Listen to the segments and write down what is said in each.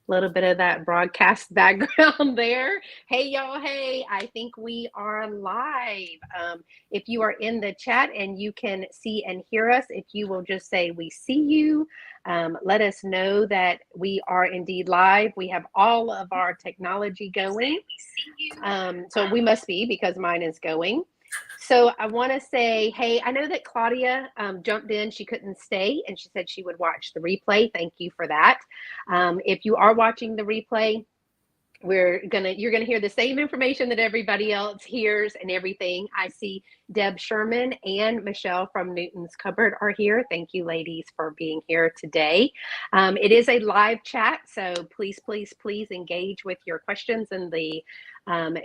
little bit of that broadcast background there. Hey, y'all. Hey, I think we are live. If you are in the chat and you can see and hear us, if you will just say, we see you, let us know that we are indeed live. We have all of our technology going. So we must be because mine is going. So I want to say, hey, I know that Claudia jumped in. She couldn't stay, and she said she would watch the replay. Thank you for that. If you are watching the replay, you're gonna hear the same information that everybody else hears and everything. I see Deb Sherman and Michelle from Newton's Cupboard are here. Thank you, ladies, for being here today. It is a live chat, so please, please, please engage with your questions in the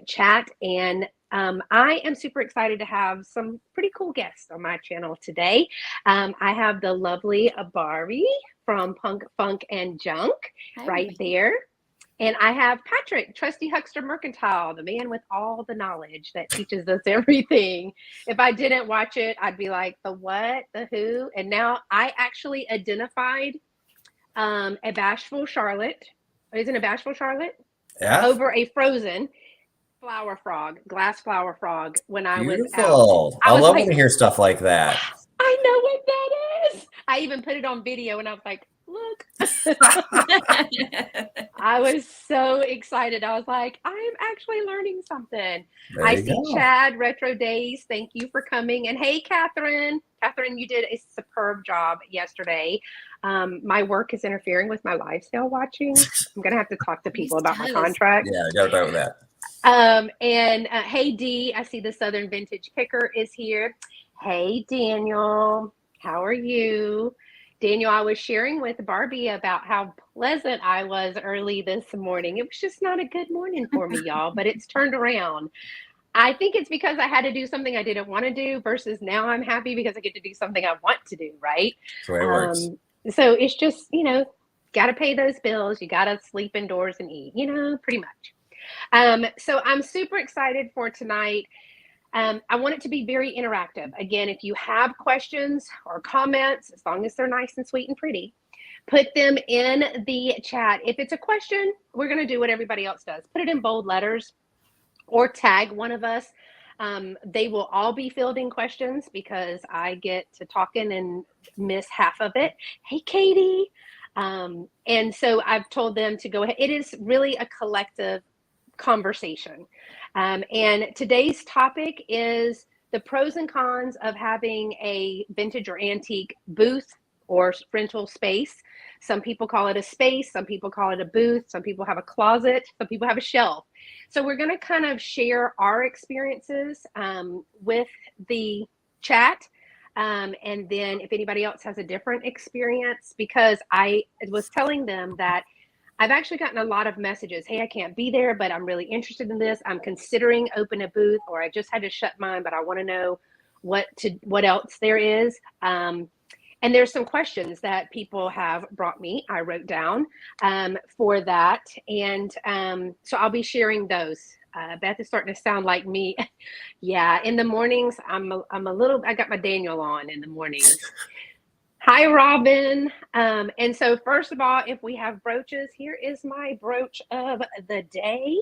chat. And I am super excited to have some pretty cool guests on my channel today. I have the lovely Barbie from Punk, Funk, and Junk right there. And I have Patrick, trusty Huckster Mercantile, the man with all the knowledge that teaches us everything. If I didn't watch it, I'd be like, the what, the who? And now I actually identified a bashful Charlotte. Isn't a bashful Charlotte? Yeah. Over a frozen flower frog, glass flower frog when I was out. Beautiful. I love when you hear stuff like that. I know what that is. I even put it on video and I was like, look. I was so excited. I was like, I am actually learning something. I see Chad, Retro Days. Thank you for coming. And hey, Catherine. Catherine, you did a superb job yesterday. My work is interfering with my live sale watching. I'm going to have to talk to people about my contract. Yeah, I got to talk about that. And hey, Dee, I see the Southern Vintage Picker is here. Hey, Daniel, how are you? Daniel, I was sharing with Barbie about how pleasant I was early this morning. It was just not a good morning for me, y'all, but it's turned around. I think it's because I had to do something I didn't want to do versus now I'm happy because I get to do something I want to do, right? That's the way it works. So it's just, got to pay those bills. You got to sleep indoors and eat, pretty much. So I'm super excited for tonight. I want it to be very interactive. Again, if you have questions or comments, as long as they're nice and sweet and pretty, put them in the chat. If it's a question, we're going to do what everybody else does. Put it in bold letters or tag one of us. They will all be fielding questions because I get to talking and miss half of it. Hey, Katie. And so I've told them to go ahead. It is really a collective conversation. And today's topic is the pros and cons of having a vintage or antique booth or rental space. Some people call it a space, some people call it a booth, some people have a closet, some people have a shelf. So we're going to kind of share our experiences with the chat. And then if anybody else has a different experience, because I was telling them that I've actually gotten a lot of messages. Hey, I can't be there, but I'm really interested in this. I'm considering open a booth, or I just had to shut mine, but I want to know what else there is. And there's some questions that people have brought me. I wrote down for that. And so I'll be sharing those. Beth is starting to sound like me. Yeah, in the mornings, I got my Daniel on in the mornings. Hi, Robin. And so first of all, if we have brooches, here is my brooch of the day.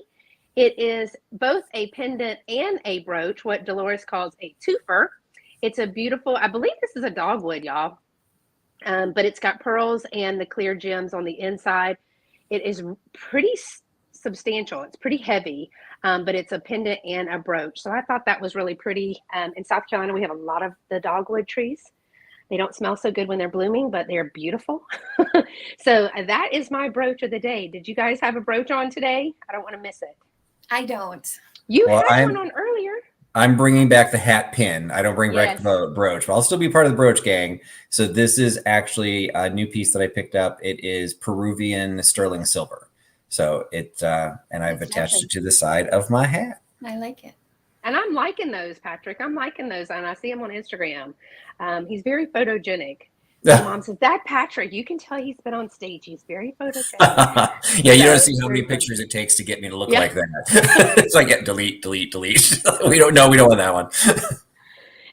It is both a pendant and a brooch, what Dolores calls a twofer. It's a beautiful, I believe this is a dogwood, y'all. But it's got pearls and the clear gems on the inside. It is pretty substantial. It's pretty heavy, but it's a pendant and a brooch. So I thought that was really pretty. In South Carolina, we have a lot of the dogwood trees. They don't smell so good when they're blooming, but they're beautiful. So that is my brooch of the day. Did you guys have a brooch on today? I don't want to miss it. I don't. You had one on earlier. I'm bringing back the hat pin. I don't bring back the brooch, but I'll still be part of the brooch gang. So this is actually a new piece that I picked up. It is Peruvian sterling silver. So and I've attached it to the side of my hat. I like it. And I'm liking those, Patrick. I'm liking those. And I see him on Instagram. He's very photogenic. My mom says, that Patrick, you can tell he's been on stage. He's very photogenic. Yeah, you don't see how many pictures it takes to get me to look like that. It's like delete. We don't want that one.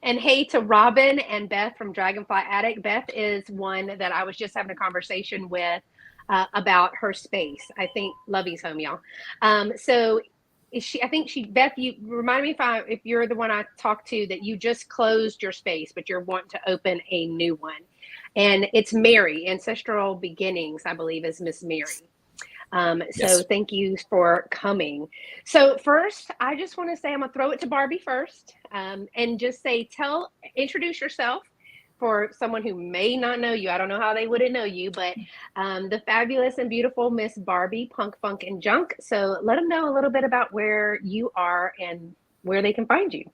And hey to Robin and Beth from Dragonfly Attic. Beth is one that I was just having a conversation with about her space. I think Lovey's home, y'all. So is she? I think she. Beth, you remind me if you're the one I talked to that you just closed your space, but you're wanting to open a new one, and it's Mary, Ancestral Beginnings, I believe, is Miss Mary. So thank you for coming. So first, I just want to say I'm gonna throw it to Barbie first, and just say, introduce yourself for someone who may not know you. I don't know how they wouldn't know you, but the fabulous and beautiful Miss Barbie, Punk, Funk, and Junk. So let them know a little bit about where you are and where they can find you.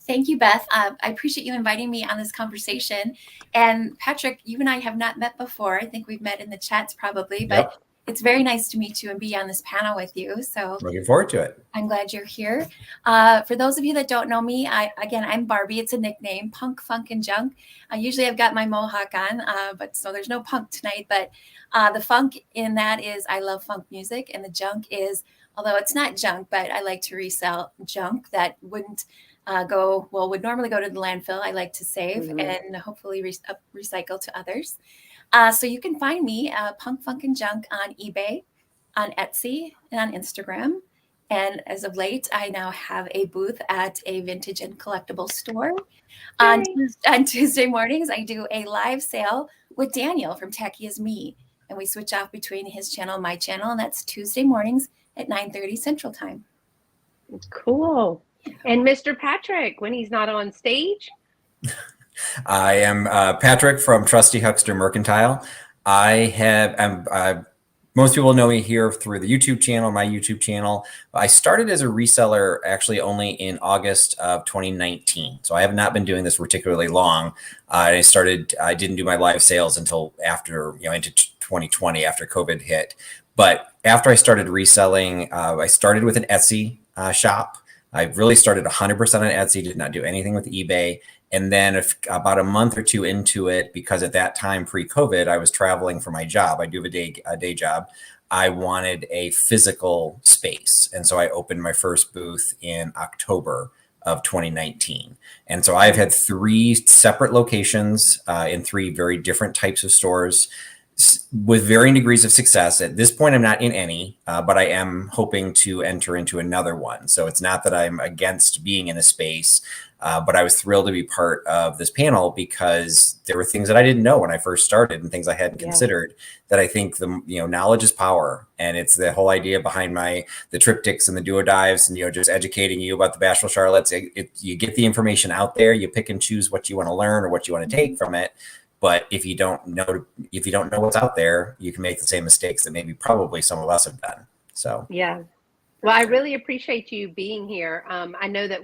Thank you, Beth. I appreciate you inviting me on this conversation. And Patrick, you and I have not met before. I think we've met in the chats probably, but it's very nice to meet you and be on this panel with you. So looking forward to it. I'm glad you're here. For those of you that don't know me, I'm Barbie. It's a nickname, Punk, Funk, and Junk. Usually I've got my mohawk on, but so there's no punk tonight. But the funk in that is I love funk music, and the junk is, although it's not junk, but I like to resell junk that wouldn't would normally go to the landfill. I like to save and hopefully recycle to others. So you can find me, Punk, Funk, and Junk on eBay, on Etsy, and on Instagram. And as of late, I now have a booth at a vintage and collectible store. On Tuesday mornings, I do a live sale with Daniel from Tacky Is Me. And we switch off between his channel and my channel. And that's Tuesday mornings at 9:30 Central Time. Cool. And Mr. Patrick, when he's not on stage? I am Patrick from Trusty Huckster Mercantile. Most people know me here through the YouTube channel, my YouTube channel. I started as a reseller actually only in August of 2019. So I have not been doing this particularly long. I didn't do my live sales until after, into 2020 after COVID hit. But after I started reselling, I started with an Etsy shop. I really started 100% on Etsy, did not do anything with eBay. And then about a month or two into it, because at that time, pre-COVID, I was traveling for my job. I do have a day job. I wanted a physical space. And so I opened my first booth in October of 2019. And so I've had 3 separate locations in 3 very different types of stores with varying degrees of success. At this point, I'm not in any, but I am hoping to enter into another one. So it's not that I'm against being in a space, but I was thrilled to be part of this panel because there were things that I didn't know when I first started and things I hadn't considered that I think knowledge is power. And it's the whole idea behind the triptychs and the duodives and, just educating you about the Bashful Charlottes. You get the information out there, you pick and choose what you want to learn or what you want to take from it. But if you don't know what's out there, you can make the same mistakes that maybe probably some of us have done. So yeah, well, I really appreciate you being here. I know that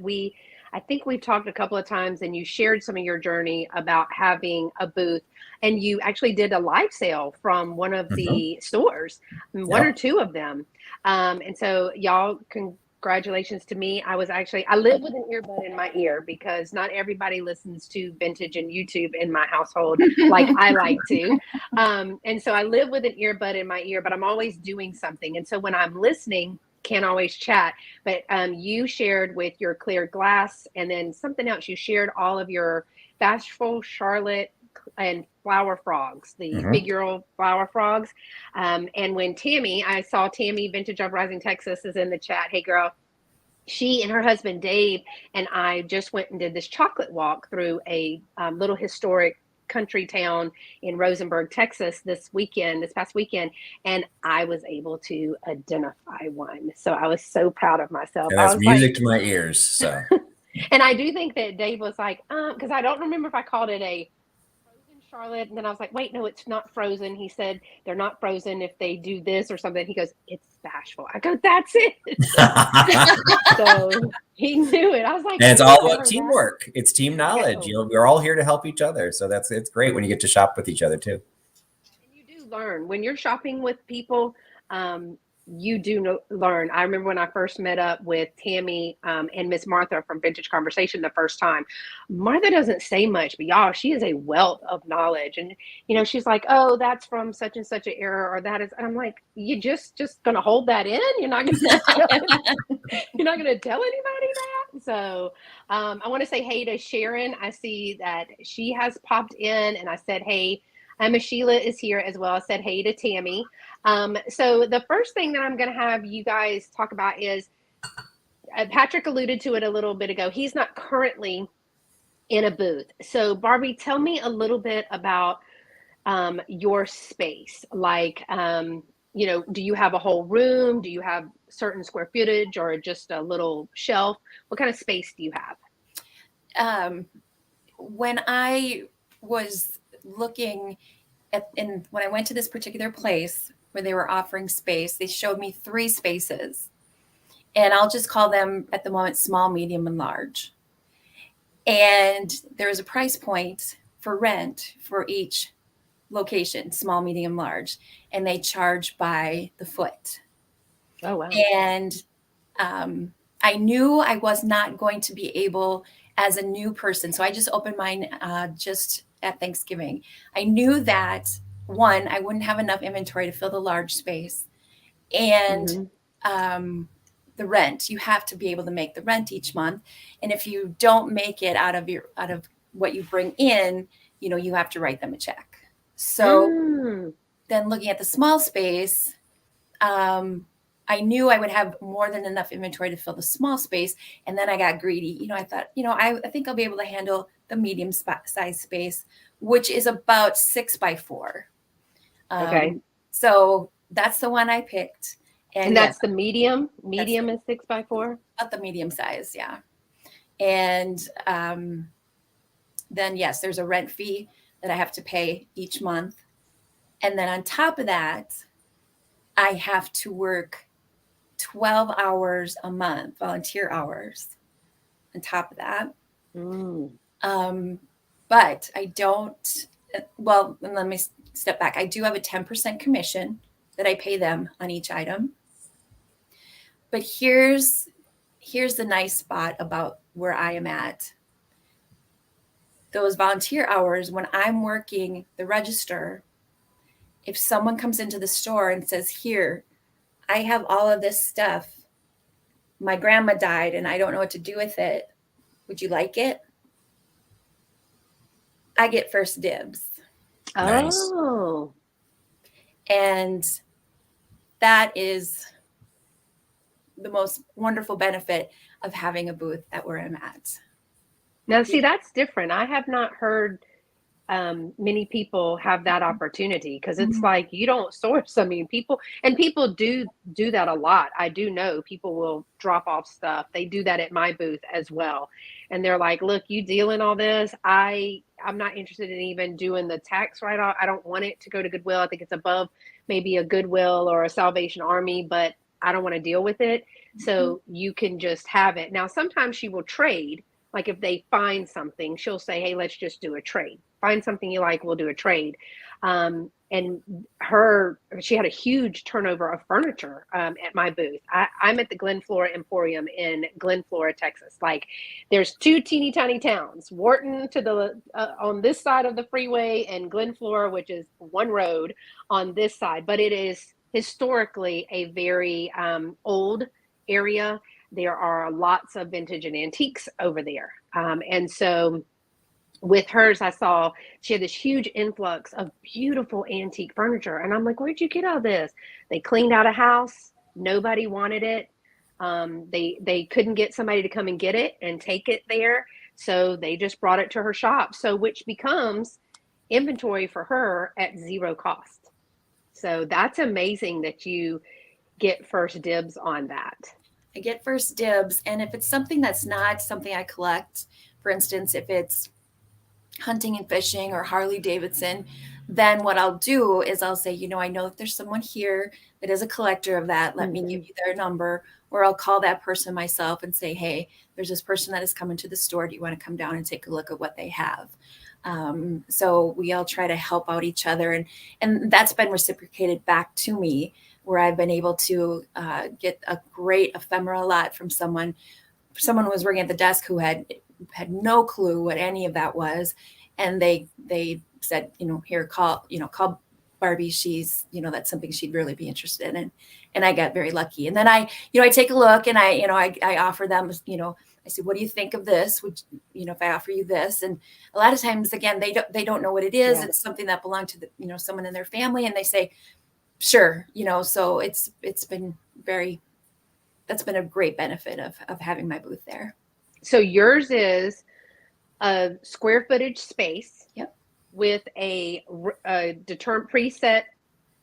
I think we've talked a couple of times, and you shared some of your journey about having a booth, and you actually did a live sale from one of the stores, one or two of them, and so y'all can. Congratulations to me. I live with an earbud in my ear because not everybody listens to vintage and YouTube in my household like I like to. And so I live with an earbud in my ear, but I'm always doing something. And so when I'm listening, can't always chat, but you shared with your clear glass and then something else. You shared all of your Bashful Charlotte and flower frogs, the figural flower frogs. And when I saw Tammy, Vintage Uprising Texas, is in the chat. Hey, girl. She and her husband, Dave, and I just went and did this chocolate walk through a little historic country town in Rosenberg, Texas this past weekend, and I was able to identify one. So I was so proud of myself. And that's music to my ears. So, and I do think that Dave was like, because I don't remember if I called it a frozen Charlotte, and then I was like, wait, no, it's not frozen. He said they're not frozen if they do this or something. He goes, it's bashful. I go, that's it. So he knew it. I was like, and it's all about teamwork. It's team knowledge. We're all here to help each other. So it's great when you get to shop with each other too. And you do learn when you're shopping with people. You do learn. I remember when I first met up with Tammy and Miss Martha from Vintage Conversation the first time. Martha doesn't say much, but y'all, she is a wealth of knowledge. And, she's like, oh, that's from such and such an era, or that is. And I'm like, you just going to hold that in? You're not going to tell anybody that? So I want to say hey to Sharon. I see that she has popped in, and I said, hey, Sheila is here as well. I said hey to Tammy. So the first thing that I'm going to have you guys talk about is Patrick alluded to it a little bit ago. He's not currently in a booth. So Barbie, tell me a little bit about your space. Like, do you have a whole room? Do you have certain square footage or just a little shelf? What kind of space do you have? When I was looking when I went to this particular place where they were offering space, they showed me 3 spaces, and I'll just call them at the moment small, medium, and large. And there is a price point for rent for each location, small, medium, large, and they charge by the foot. Oh, wow. And I knew I was not going to be able as a new person. So I just opened mine just at Thanksgiving. I knew that, one, I wouldn't have enough inventory to fill the large space. And the rent, you have to be able to make the rent each month. And if you don't make it out of what you bring in, you have to write them a check. So then looking at the small space, I knew I would have more than enough inventory to fill the small space. And then I got greedy. I thought, I think I'll be able to handle the medium size space, which is about 6 by 4. Okay. So that's the one I picked. And that's the medium. Medium is 6 by 4. About the medium size, yeah. And then yes, there's a rent fee that I have to pay each month, and then on top of that, I have to work 12 hours a month, volunteer hours. On top of that, but I don't. Well, let me step back. I do have a 10% commission that I pay them on each item. But here's the nice spot about where I am at. Those volunteer hours, when I'm working the register, if someone comes into the store and says, here, I have all of this stuff. My grandma died and I don't know what to do with it. Would you like it? I get first dibs. Nice. Oh. And that is the most wonderful benefit of having a booth at where I'm at. Now, see, that's different. I have not heard many people have that opportunity, because it's like you don't source. I mean, people do that a lot. I do know people will drop off stuff. They do that at my booth as well. And they're like, look, you deal in all this. I'm not interested in even doing the tax write-off. I don't want it to go to Goodwill. I think it's above maybe a Goodwill or a Salvation Army, but I don't want to deal with it. So you can just have it. Now, sometimes she will trade. Like if they find something, she'll say, hey, let's just do a trade. Find something you like, we'll do a trade. And she had a huge turnover of furniture at my booth. I'm at the Glen Flora Emporium in Glen Flora, Texas. Like there's 2 teeny tiny towns, Wharton to the on this side of the freeway, and Glen Flora, which is one road on this side. But it is historically a very old area. There are lots of vintage and antiques over there. And so with hers, I saw she had this huge influx of beautiful antique furniture. And I'm like, where'd you get all this? They cleaned out a house. Nobody wanted it. They couldn't get somebody to come and get it and take it there. So they just brought it to her shop. So which becomes inventory for her at 0 cost. So that's amazing that you get first dibs on that. I get first dibs. And if it's something that's not something I collect, for instance, if it's hunting and fishing or Harley Davidson, then what I'll do is I'll say, I know that there's someone here that is a collector of that. Let me give you their number, or I'll call that person myself and say, hey, there's this person that is coming to the store. Do you want to come down and take a look at what they have? So we all try to help out each other. And that's been reciprocated back to me, where I've been able to get a great ephemera lot from someone who was working at the desk who had no clue what any of that was. And they said, here, call Barbie. She's, that's something she'd really be interested in. And I got very lucky. And then I take a look and I offer them, I say, what do you think of this? Would if I offer you this? And a lot of times, again, they don't know what it is. It's something that belonged to someone in their family, and they say, sure. So that's been a great benefit of having my booth there. So yours is a square footage space. Yep. With a determined preset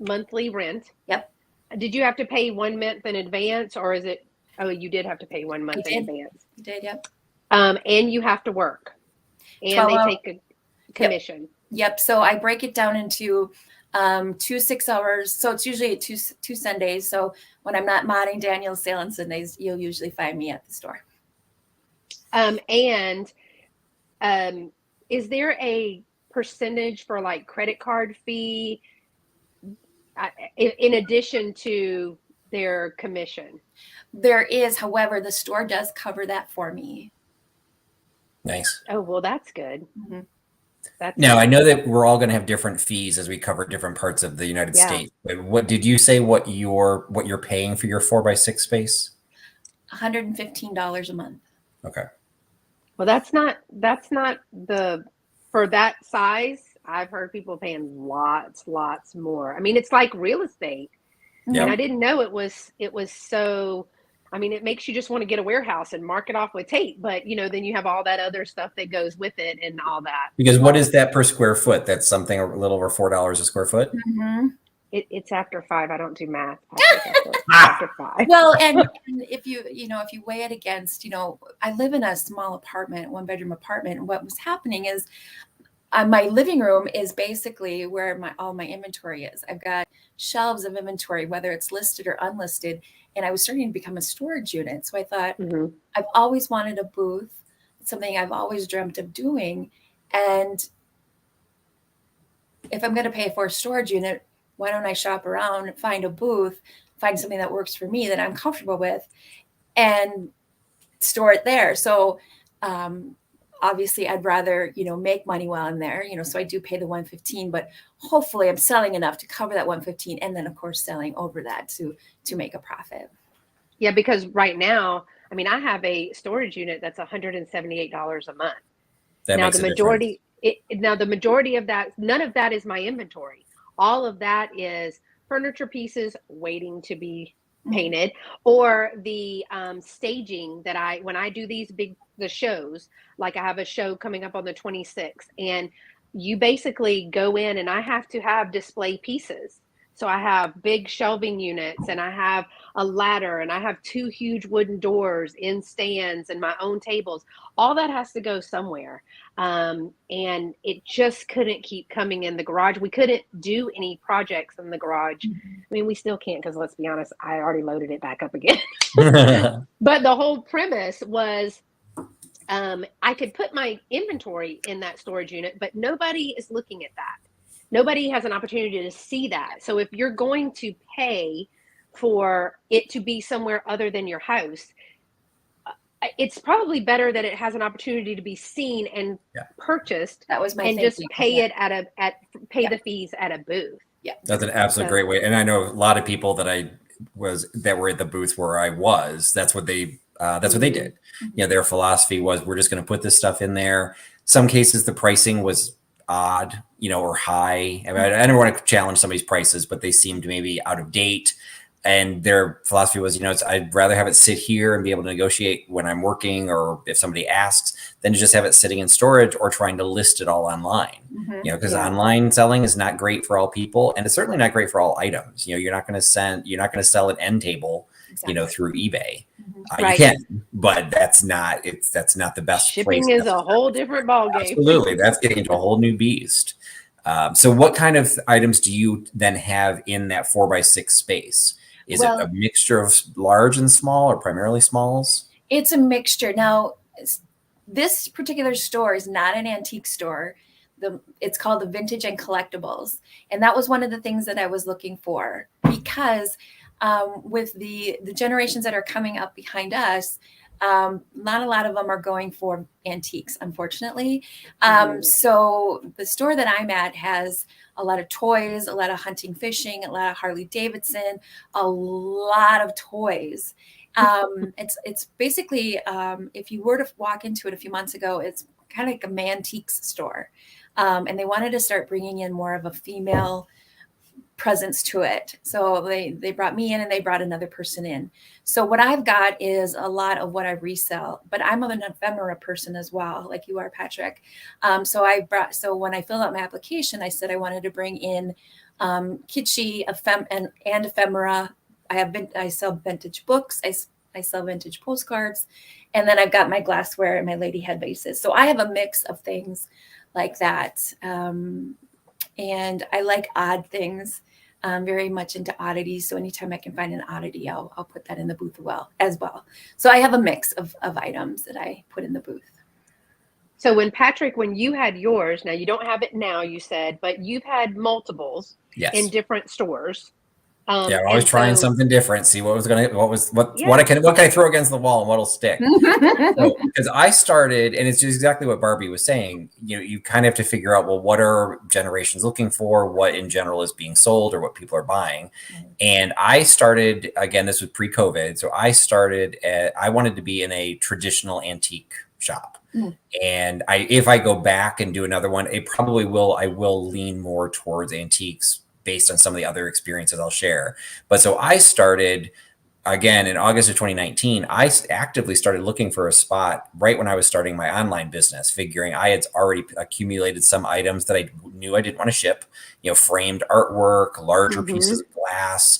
monthly rent. Yep. Did you have to pay 1 month in advance, or is it? Oh, you did have to pay 1 month in advance. You did, yep. And you have to work, and they take a commission. Yep. So I break it down into 2 6-hours. So it's usually two Sundays. So when I'm not modding Daniel's sale on Sundays, you'll usually find me at the store. Is there a percentage for like credit card fee in addition to their commission? There is, however, the store does cover that for me. Nice. Oh, well, that's good. Mm-hmm. Now, I know that we're all going to have different fees as we cover different parts of the United States. But what did you say? What you're paying for your 4x6 space? $115 a month. Okay. Well, that's not for that size. I've heard people paying lots more. I mean, it's like real estate. Yep. And I didn't know it was so. I mean, it makes you just want to get a warehouse and mark it off with tape, but then you have all that other stuff that goes with it and all that. Because what is that per square foot? That's something a little over $4 a square foot. Mm-hmm. It's after 5. I don't do math. After 5. Well, and if you weigh it against, I live in a small apartment, 1-bedroom apartment. And what was happening is my living room is basically where all my inventory is. I've got shelves of inventory, whether it's listed or unlisted. And I was starting to become a storage unit. So I thought, I've always wanted a booth. It's something I've always dreamt of doing. And if I'm going to pay for a storage unit, why don't I shop around, find a booth, find something that works for me that I'm comfortable with, and store it there. So obviously I'd rather, make money while I'm there, so I do pay the $115, but hopefully I'm selling enough to cover that $115. And then of course, selling over that to make a profit. Yeah. Because right now, I mean, I have a storage unit that's $178 a month. Now the majority of that, none of that is my inventory. All of that is furniture pieces waiting to be painted, or the staging that when I do the shows, like I have a show coming up on the 26th, and you basically go in and I have to have display pieces. So I have big shelving units, and I have a ladder, and I have 2 huge wooden doors in stands and my own tables. All that has to go somewhere. And it just couldn't keep coming in the garage. We couldn't do any projects in the garage. I mean, we still can't, because let's be honest, I already loaded it back up again. But the whole premise was I could put my inventory in that storage unit, but nobody is looking at that. Nobody has an opportunity to see that. So if you're going to pay for it to be somewhere other than your house, it's probably better that it has an opportunity to be seen and purchased. That was my and thinking. Just pay it pay the fees at a booth. Yeah, that's an absolute great way. And I know a lot of people that were at the booth where I was. That's what they did. Their philosophy was, we're just going to put this stuff in there. Some cases the pricing was odd, or high. I mean, I never want to challenge somebody's prices, but they seemed maybe out of date. And their philosophy was, I'd rather have it sit here and be able to negotiate when I'm working, or if somebody asks, than to just have it sitting in storage or trying to list it all online. Because online selling is not great for all people, and it's certainly not great for all items. You're not going to sell an end table, through eBay. Right. You can, but that's not the best. Shipping is a whole different ballgame. Absolutely, that's getting into a whole new beast. So what kind of items do you then have in that 4x6 space? Is it a mixture of large and small, or primarily smalls? It's a mixture. Now, this particular store is not an antique store. It's called the Vintage and Collectibles. And that was one of the things that I was looking for, because with the generations that are coming up behind us, not a lot of them are going for antiques, unfortunately. So the store that I'm at has a lot of toys, a lot of hunting, fishing, a lot of Harley Davidson, a lot of toys. It's basically, if you were to walk into it a few months ago, it's kind of like a mantiques store. And they wanted to start bringing in more of a female presence to it. So they brought me in and they brought another person in. So what I've got is a lot of what I resell, but I'm an ephemera person as well, like you are, Patrick. So when I filled out my application, I said I wanted to bring in kitschy and ephemera. I sell vintage books. I sell vintage postcards, and then I've got my glassware and my lady head vases. So I have a mix of things like that. And I like odd things. I'm very much into oddities. So anytime I can find an oddity, I'll put that in the booth as well. So I have a mix of items that I put in the booth. So when you had yours, now you don't have it now, you said, but you've had multiples in different stores. Yeah, we're always trying something different. See what can I throw against the wall and what'll stick. Because I started, and it's just exactly what Barbie was saying. You kind of have to figure out, well, what are generations looking for? What in general is being sold or what people are buying? And I started, again, this was pre-COVID. So I wanted to be in a traditional antique shop. And if I go back and do another one, I will lean more towards antiques based on some of the other experiences I'll share. But so I started, again, in August of 2019, I actively started looking for a spot right when I was starting my online business, figuring I had already accumulated some items that I knew I didn't want to ship, framed artwork, larger pieces of glass,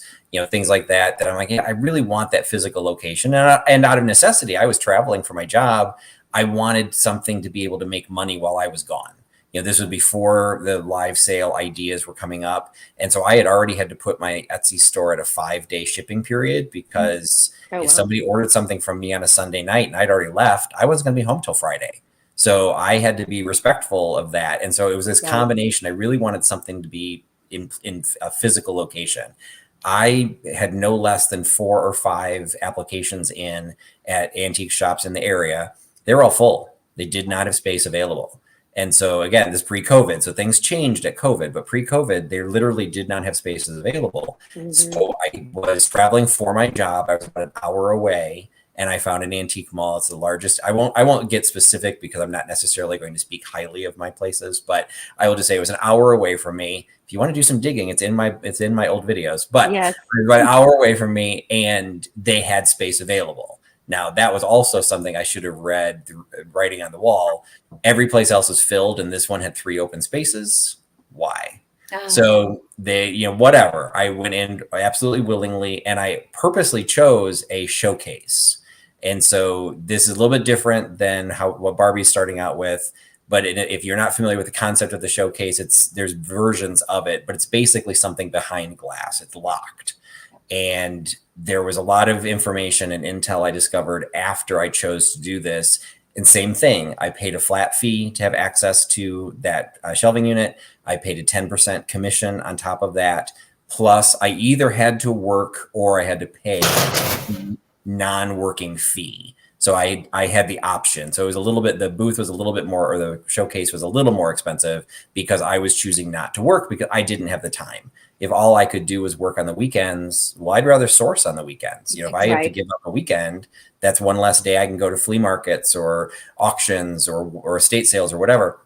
things like that I'm like, I really want that physical location. And out of necessity, I was traveling for my job. I wanted something to be able to make money while I was gone. This was before the live sale ideas were coming up. And so I had already had to put my Etsy store at a 5-day shipping period because if somebody ordered something from me on a Sunday night and I'd already left, I wasn't going to be home till Friday. So I had to be respectful of that. And so it was this combination. I really wanted something to be in a physical location. I had no less than 4 or 5 applications in at antique shops in the area. They were all full. They did not have space available. And so again, this pre-COVID, so things changed at COVID, but pre-COVID, they literally did not have spaces available. So I was traveling for my job. I was about an hour away and I found an antique mall. It's the largest. I won't get specific because I'm not necessarily going to speak highly of my places, but I will just say it was an hour away from me. If you want to do some digging, it's in my old videos, but it was about an hour away from me and they had space available. Now, that was also something I should have read writing on the wall. Every place else was filled, and this one had 3 open spaces. Why? So whatever. I went in absolutely willingly, and I purposely chose a showcase. And so this is a little bit different than what Barbie's starting out with. But if you're not familiar with the concept of the showcase, there's versions of it, but it's basically something behind glass. It's locked. And there was a lot of information and intel I discovered after I chose to do this. And same thing, I paid a flat fee to have access to that shelving unit. I paid a 10% commission on top of that. Plus, I either had to work or I had to pay a non-working fee. So I had the option. So it was a little bit, the booth was a little bit more, or the showcase was a little more expensive because I was choosing not to work because I didn't have the time. If all I could do was work on the weekends, well, I'd rather source on the weekends. If I have to give up a weekend, that's one less day I can go to flea markets or auctions or estate sales or whatever.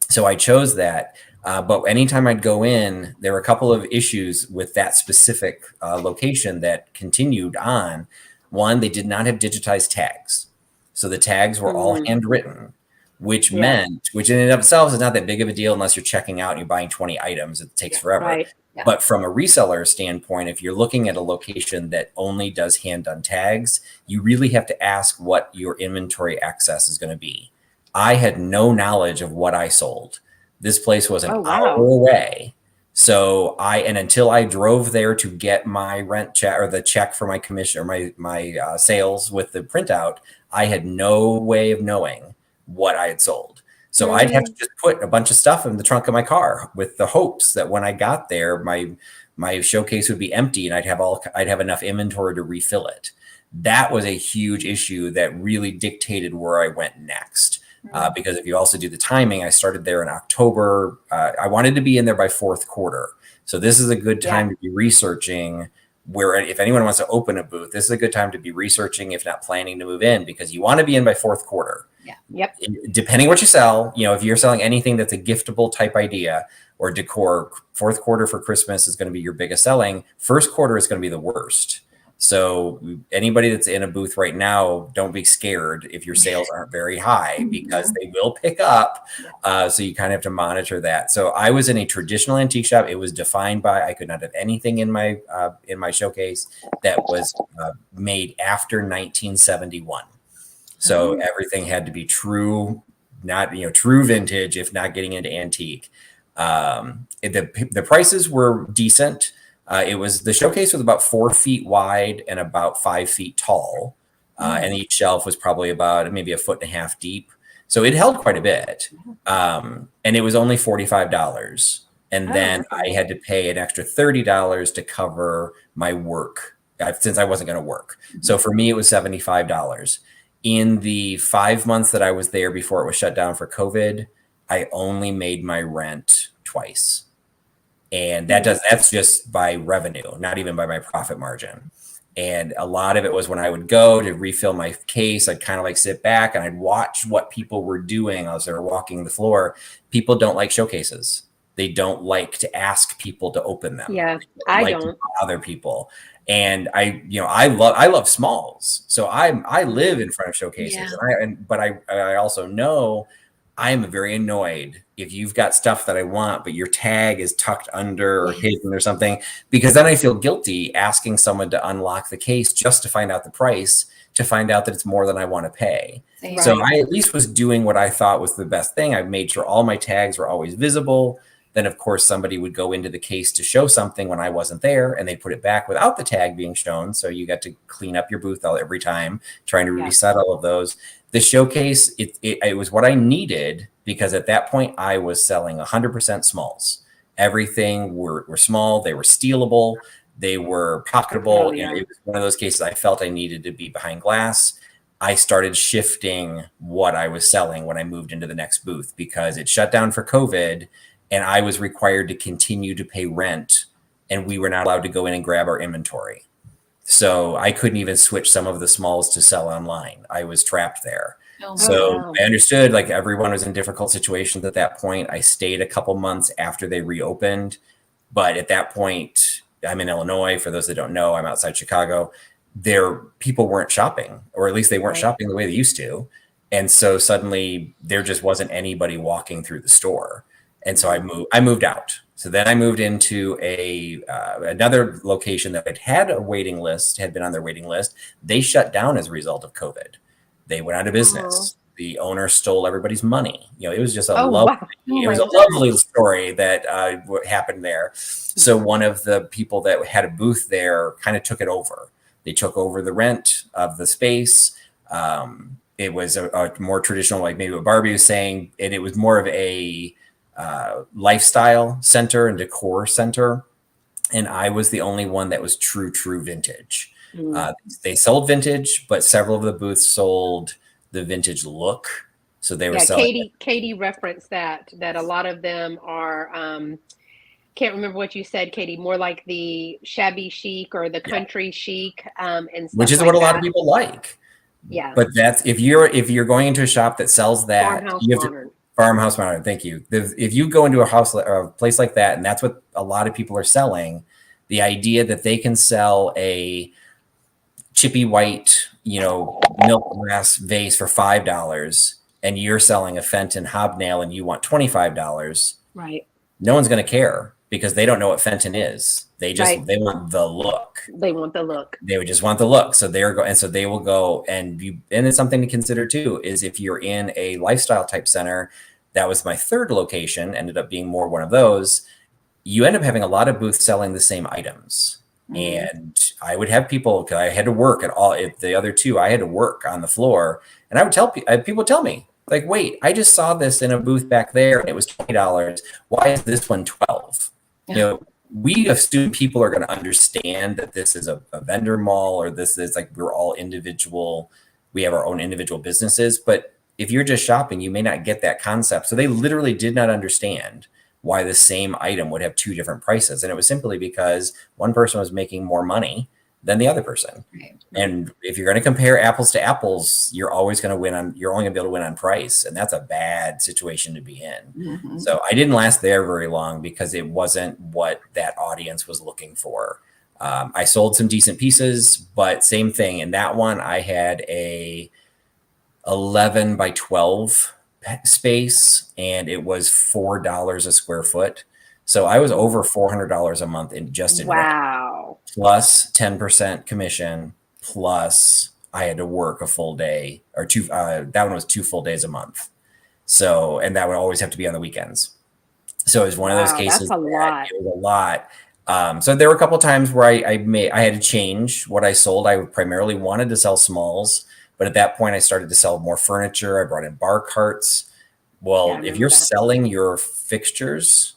So I chose that. But anytime I'd go in, there were a couple of issues with that specific location that continued on. One, they did not have digitized tags. So the tags were all handwritten, which meant, which in and of itself is not that big of a deal unless you're checking out and you're buying 20 items. It takes forever. Right. Yeah. But from a reseller standpoint, if you're looking at a location that only does hand-done tags, you really have to ask what your inventory access is going to be. I had no knowledge of what I sold. This place was an hour away. So until I drove there to get my rent check or the check for my commission or my sales with the printout, I had no way of knowing what I had sold. So I'd have to just put a bunch of stuff in the trunk of my car with the hopes that when I got there, my showcase would be empty and I'd have enough inventory to refill it. That was a huge issue that really dictated where I went next. Because if you also do the timing, I started there in October. I wanted to be in there by 4th quarter. So this is a good time to be researching where if anyone wants to open a booth, this is a good time to be researching, if not planning to move in, because you want to be in by fourth quarter. Yeah. Yep. Depending what you sell, if you're selling anything that's a giftable type idea or decor, fourth quarter for Christmas is going to be your biggest selling. First quarter is going to be the worst. So anybody that's in a booth right now, don't be scared if your sales aren't very high, because they will pick up. So you kind of have to monitor that. So I was in a traditional antique shop. It was defined by, I could not have anything in my showcase that was made after 1971. So everything had to be true, not, true vintage, if not getting into antique. The prices were decent. The showcase was about 4 feet wide and about 5 feet tall. And each shelf was probably about maybe 1.5 feet deep. So it held quite a bit. And it was only $45. And then I had to pay an extra $30 to cover my work, since I wasn't going to work. So for me, it was $75. In the 5 months that I was there before it was shut down for COVID, I only made my rent twice. And that's just by revenue, not even by my profit margin. And a lot of it was when I would go to refill my case, I'd kind of like sit back and I'd watch what people were doing as they were walking the floor. People don't like showcases. They don't like to ask people to open them. Yeah, I don't. To bother people. And I love smalls. So I live in front of showcases. Yeah. But I also know I'm very annoyed if you've got stuff that I want, but your tag is tucked under or hidden or something, because then I feel guilty asking someone to unlock the case just to find out the price, to find out that it's more than I want to pay. Right. So I at least was doing what I thought was the best thing. I made sure all my tags were always visible. Then, of course, somebody would go into the case to show something when I wasn't there, and they put it back without the tag being shown. So you got to clean up your booth every time, trying to reset all of those. The showcase, it was what I needed, because at that point I was selling 100% smalls. Everything were small. They were stealable. They were pocketable. It was one of those cases I felt I needed to be behind glass. I started shifting what I was selling when I moved into the next booth, because it shut down for COVID and I was required to continue to pay rent, and we were not allowed to go in and grab our inventory. So I couldn't even switch some of the smalls to sell online. I was trapped there. I understood, like, everyone was in difficult situations at that point. I stayed a couple months after they reopened. But at that point, I'm in Illinois. For those that don't know, I'm outside Chicago. People weren't shopping, or at least they weren't shopping the way they used to. And so suddenly there just wasn't anybody walking through the store. And so I moved out. So then I moved into another location that had a waiting list, had been on their waiting list. They shut down as a result of COVID. They went out of business. The owner stole everybody's money. It was just a lovely story that happened there. So one of the people that had a booth there kind of took it over. They took over the rent of the space. It was a more traditional, like maybe what Barbie was saying, and it was more of a lifestyle center and decor center. And I was the only one that was true vintage. They sold vintage, but several of the booths sold the vintage look. So they were selling. Katie referenced that a lot of them are, can't remember what you said, Katie, more like the shabby chic or the country chic, and stuff, which is what a lot of people like. Yeah. But that's, if you're going into a shop that sells that, Farmhouse modern. Thank you. If you go into a place like that, and that's what a lot of people are selling, the idea that they can sell a chippy white, milk glass vase for $5, and you're selling a Fenton hobnail and you want $25, right? No one's going to care, because they don't know what Fenton is. They want the look. They want the look. They would just want the look. So they will go, and it's something to consider too, is if you're in a lifestyle type center. That was my third location, ended up being more one of those. You end up having a lot of booths selling the same items. And I would have people, because I had to work the other two, I had to work on the floor, and I would tell people tell me, like, wait, I just saw this in a booth back there and it was $20. Why is this one $12? We assume people are going to understand that this is a vendor mall, or this is like, we're all individual. We have our own individual businesses. But if you're just shopping, you may not get that concept. So they literally did not understand why the same item would have two different prices. And it was simply because one person was making more money than the other person. Right. And if you're going to compare apples to apples, you're always going to win on, you're only going to be able to win on price. And that's a bad situation to be in. So I didn't last there very long because it wasn't what that audience was looking for. I sold some decent pieces, but same thing. In that one, I had a 11 by 12 space, and it was $4 a square foot. So I was over $400 a month in just in rent, plus 10% commission, plus I had to work a full day or two. That one was 2 full days a month. So, and that would always have to be on the weekends. So it was one of those cases. That's a lot. It was a lot. So there were a couple of times where I had to change what I sold. I primarily wanted to sell smalls, but at that point I started to sell more furniture. I brought in bar carts. Well, if you're selling your fixtures,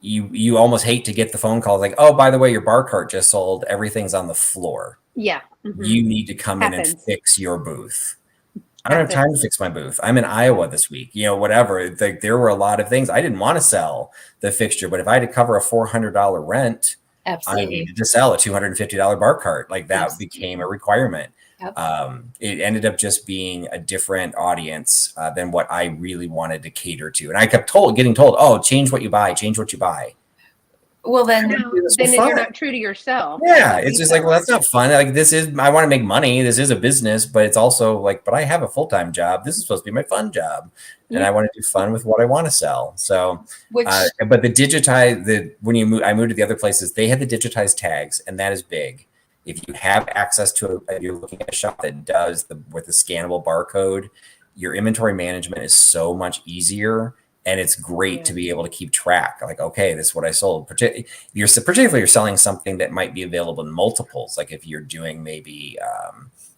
you almost hate to get the phone call like, oh, by the way, your bar cart just sold. Everything's on the floor. Yeah. You need to come in and fix your booth. I don't have time to fix my booth. I'm in Iowa this week, whatever. There were a lot of things. I didn't want to sell the fixture, but if I had to cover a $400 rent, I needed to sell a $250 bar cart. Like that became a requirement. It ended up just being a different audience than what I really wanted to cater to. And I kept getting told, oh, change what you buy, change what you buy. Well, then you're not true to yourself. Yeah, it's just like, well, that's not fun. Like I want to make money. This is a business, but it's also like, but I have a full-time job. This is supposed to be my fun job. And I want to do fun with what I want to sell. So, but I moved to the other places, they had the digitized tags, and that is big. If you have access to you're looking at a shop that does with the scannable barcode, your inventory management is so much easier. And it's great to be able to keep track. Like, okay, this is what I sold. Particularly, you're selling something that might be available in multiples. Like if you're doing maybe,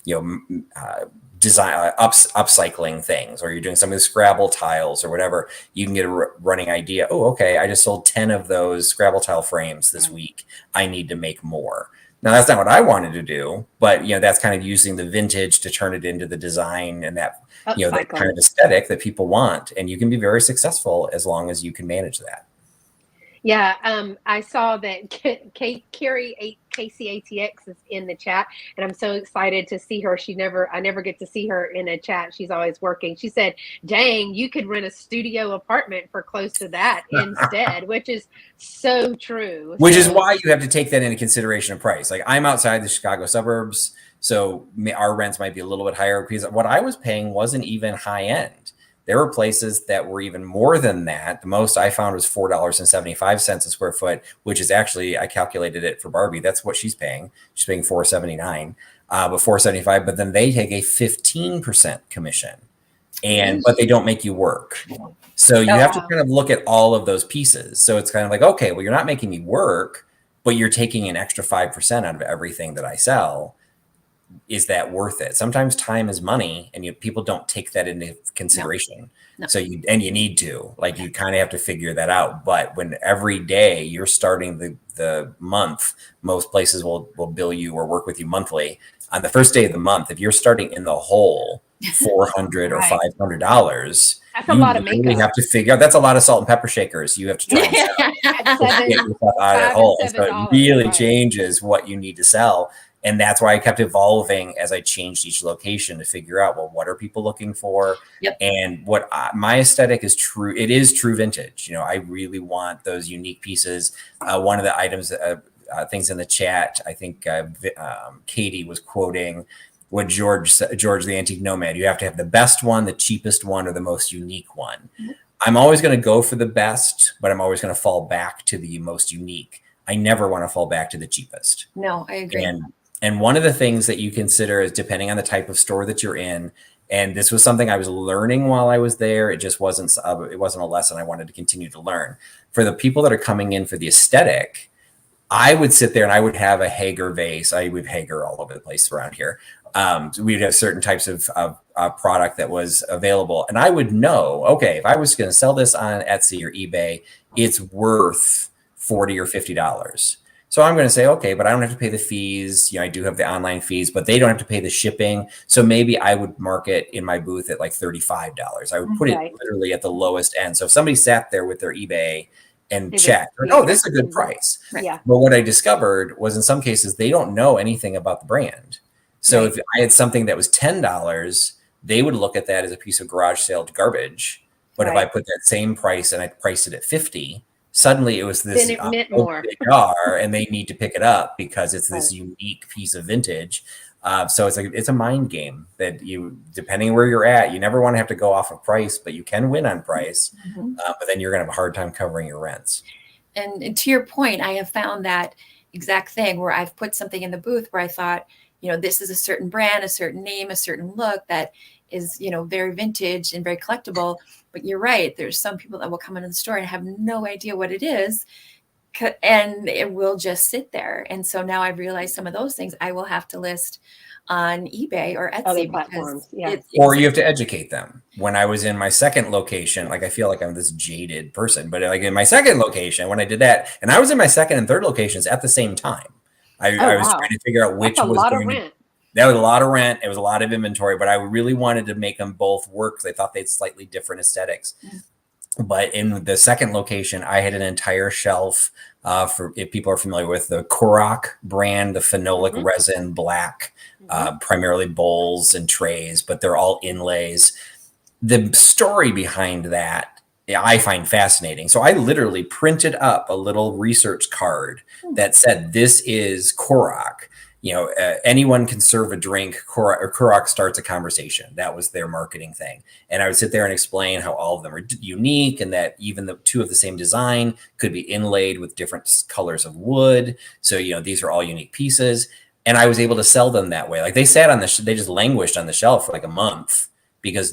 design upcycling things, or you're doing some of the Scrabble tiles or whatever, you can get a running idea. Oh, okay, I just sold 10 of those Scrabble tile frames this week. I need to make more. Now that's not what I wanted to do, but that's kind of using the vintage to turn it into the design and that that kind of aesthetic that people want, and you can be very successful as long as you can manage that. Yeah, I saw that Carrie KCATX is in the chat, and I'm so excited to see her. I never get to see her in a chat. She's always working. She said, "Dang, you could rent a studio apartment for close to that instead," which is so true. Which is why you have to take that into consideration of price. Like I'm outside the Chicago suburbs, so our rents might be a little bit higher because what I was paying wasn't even high end. There were places that were even more than that. The most I found was $4.75 a square foot, which is actually, I calculated it for Barbie. That's what she's paying. She's paying $4.79, but $4.75. But then they take a 15% commission, but they don't make you work. So you have to kind of look at all of those pieces. So it's kind of like, okay, well, you're not making me work, but you're taking an extra 5% out of everything that I sell. Is that worth it? Sometimes time is money, and people don't take that into consideration. No. So you need to, like, you kind of have to figure that out. But when every day you're starting the month, most places will bill you or work with you monthly. On the first day of the month, if you're starting in the hole $400 or $500, that's a lot of makeup. You have to figure out, that's a lot of salt and pepper shakers. You have to try and sell. Get yourself out of that hole. So it really changes what you need to sell. And that's why I kept evolving as I changed each location to figure out, well, what are people looking for? And what my aesthetic is true. It is true vintage. I really want those unique pieces. One of the items, things in the chat, I think Katie was quoting what George, the Antique Nomad. You have to have the best one, the cheapest one, or the most unique one. I'm always going to go for the best, but I'm always going to fall back to the most unique. I never want to fall back to the cheapest. No, I agree. And one of the things that you consider is, depending on the type of store that you're in, and this was something I was learning while I was there. It just wasn't a lesson I wanted to continue to learn. For the people that are coming in for the aesthetic, I would sit there and I would have a Hager vase. We have Hager all over the place around here. We'd have certain types of product that was available. And I would know, okay, if I was going to sell this on Etsy or eBay, it's worth $40 or $50. So I'm going to say, okay, but I don't have to pay the fees. I do have the online fees, but they don't have to pay the shipping. So maybe I would mark it in my booth at like $35. I would put it literally at the lowest end. So if somebody sat there with their eBay and checked, oh, this is a good price. Yeah. But what I discovered was in some cases, they don't know anything about the brand. So if I had something that was $10, they would look at that as a piece of garage sale garbage. But if I put that same price and I priced it at 50, suddenly it was this then it meant more. And they need to pick it up because it's this unique piece of vintage. So it's a mind game that depending where you're at, you never want to have to go off of price, but you can win on price. But then you're going to have a hard time covering your rents. And to your point, I have found that exact thing where I've put something in the booth where I thought, this is a certain brand, a certain name, a certain look that is, very vintage and very collectible. But you're right. There's some people that will come into the store and have no idea what it is. And it will just sit there. And so now I've realized some of those things I will have to list on eBay or Etsy. Other platforms. Or you have to educate them. When I was in my second location, I feel like I'm this jaded person, but like in my second location, when I did that, and I was in my second and third locations at the same time. I was trying to figure out which was going to. That was a lot of rent. It was a lot of inventory, but I really wanted to make them both work because I thought they had slightly different aesthetics. But in the second location, I had an entire shelf for, if people are familiar with the Korok brand, the phenolic resin black, primarily bowls and trays, but they're all inlays. The story behind that I find fascinating. So I literally printed up a little research card that said, this is Korok. Anyone can serve a drink. Korok starts a conversation. That was their marketing thing. And I would sit there and explain how all of them are unique and that even the two of the same design could be inlaid with different colors of wood. So, these are all unique pieces. And I was able to sell them that way. Like they sat on they just languished on the shelf for like a month because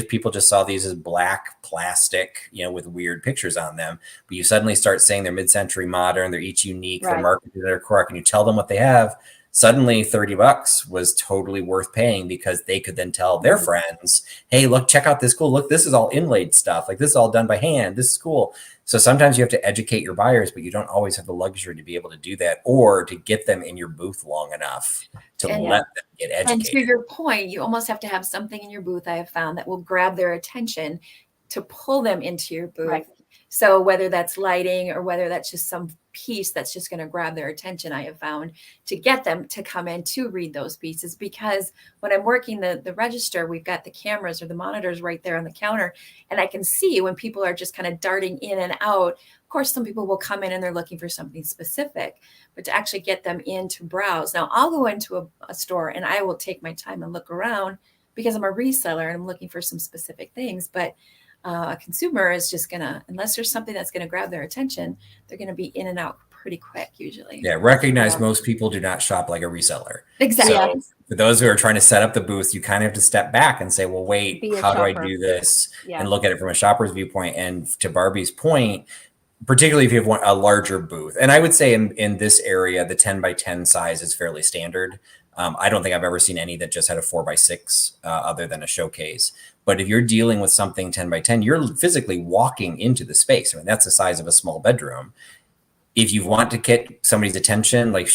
people just saw these as black plastic, with weird pictures on them. But you suddenly start saying they're mid-century modern. They're each unique. They're marketed at Korok, and you tell them what they have. Suddenly $30 was totally worth paying because they could then tell their friends, hey, look, check out this cool. Look, this is all inlaid stuff. Like this is all done by hand. This is cool. So sometimes you have to educate your buyers, but you don't always have the luxury to be able to do that or to get them in your booth long enough to let them get educated. And to your point, you almost have to have something in your booth, I have found, that will grab their attention to pull them into your booth. So whether that's lighting or whether that's just some piece that's just going to grab their attention, I have found, to get them to come in to read those pieces. Because when I'm working the register, we've got the cameras or the monitors right there on the counter, and I can see when people are just kind of darting in and out. Of course, some people will come in and they're looking for something specific, but to actually get them in to browse. Now, I'll go into a store and I will take my time and look around because I'm a reseller and I'm looking for some specific things. But a consumer is just gonna, unless there's something that's gonna grab their attention, they're gonna be in and out pretty quick usually. Yeah, recognize most people do not shop like a reseller. Exactly. So for those who are trying to set up the booth, you kind of have to step back and say, well, wait, how do I do this? And look at it from a shopper's viewpoint. And to Barbie's point, particularly if you have a larger booth, and I would say in this area, the 10 by 10 size is fairly standard. I don't think I've ever seen any that just had a 4 by 6 other than a showcase. But if you're dealing with something 10 by 10, you're physically walking into the space. I mean, that's the size of a small bedroom. If you want to get somebody's attention, like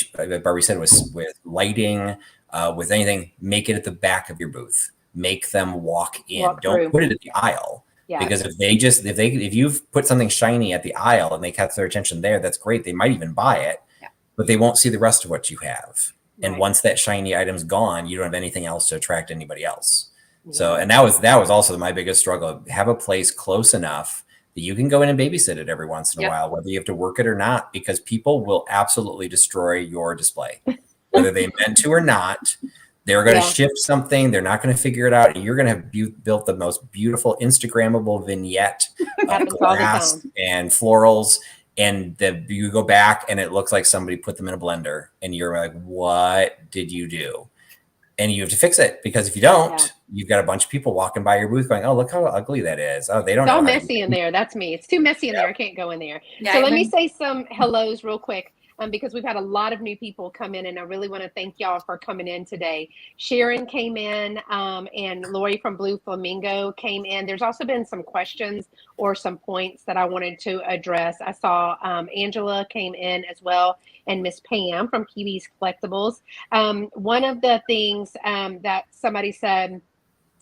Barbie said, with lighting, with anything, make it at the back of your booth. Make them walk in. Don't put it at the aisle. Yeah. Because if you've put something shiny at the aisle and they catch their attention there, that's great. They might even buy it, but they won't see the rest of what you have. And once that shiny item's gone, you don't have anything else to attract anybody else. So, and that was also my biggest struggle. Have a place close enough that you can go in and babysit it every once in a while, whether you have to work it or not, because people will absolutely destroy your display, whether they meant to or not. They're going to shift something. They're not going to figure it out. And you're going to have built the most beautiful Instagrammable vignette of glass and florals. And you go back and it looks like somebody put them in a blender and you're like, what did you do? And you have to fix it, because if you don't, you've got a bunch of people walking by your booth going, oh, look how ugly that is. Oh, they don't know. It's all messy in there. That's me. It's too messy in there. I can't go in there. Yeah, so let me say some hellos real quick. because we've had a lot of new people come in, and I really want to thank y'all for coming in today. Sharon came in, and Lori from Blue Flamingo came in. There's also been some questions or some points that I wanted to address. I saw Angela came in as well, and Miss Pam from Kiwi's Collectibles. One of the things that somebody said,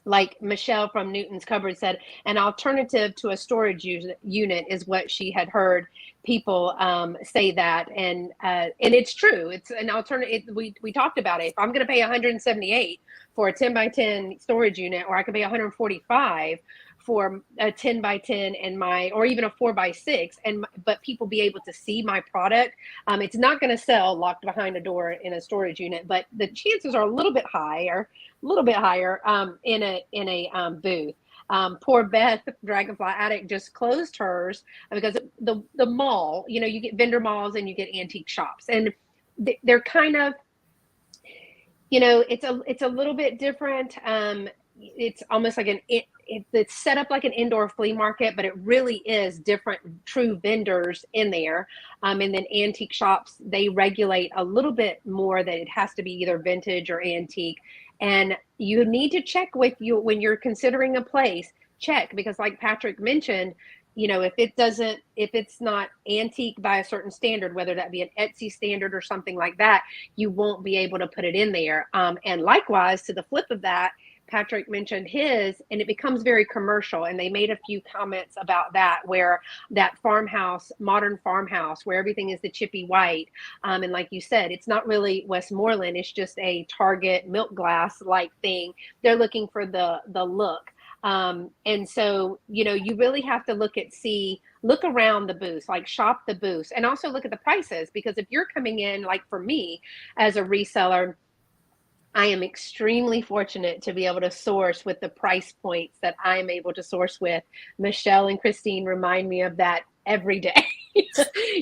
like Michelle from Newton's Cupboard said, an alternative to a storage unit is what she had heard people say that, and it's true. It's an alternative. We talked about it. If I'm going to pay 178 for a 10 by 10 storage unit, or I could pay 145 for a 10 by 10 or even a 4 by 6, but people be able to see my product. It's not going to sell locked behind a door in a storage unit, but the chances are a little bit higher in a booth. Poor Beth, Dragonfly Addict, just closed hers because the mall, you get vendor malls and you get antique shops, and they're kind of, it's a little bit different. It's almost like it's set up like an indoor flea market, but it really is different true vendors in there. And then antique shops, they regulate a little bit more that it has to be either vintage or antique. And you need to check with you when you're considering a place, check, because like Patrick mentioned, if it's not antique by a certain standard, whether that be an Etsy standard or something like that, you won't be able to put it in there. And likewise, to the flip of that, Patrick mentioned his, and it becomes very commercial. And they made a few comments about that, where that farmhouse, modern farmhouse, where everything is the chippy white. And like you said, it's not really Westmoreland. It's just a Target milk glass like thing. They're looking for the look. And so, you really have to look around the booths, like shop the booths, and also look at the prices, because if you're coming in, like for me as a reseller, I am extremely fortunate to be able to source with the price points that I'm able to source with. Michelle and Christine remind me of that every day.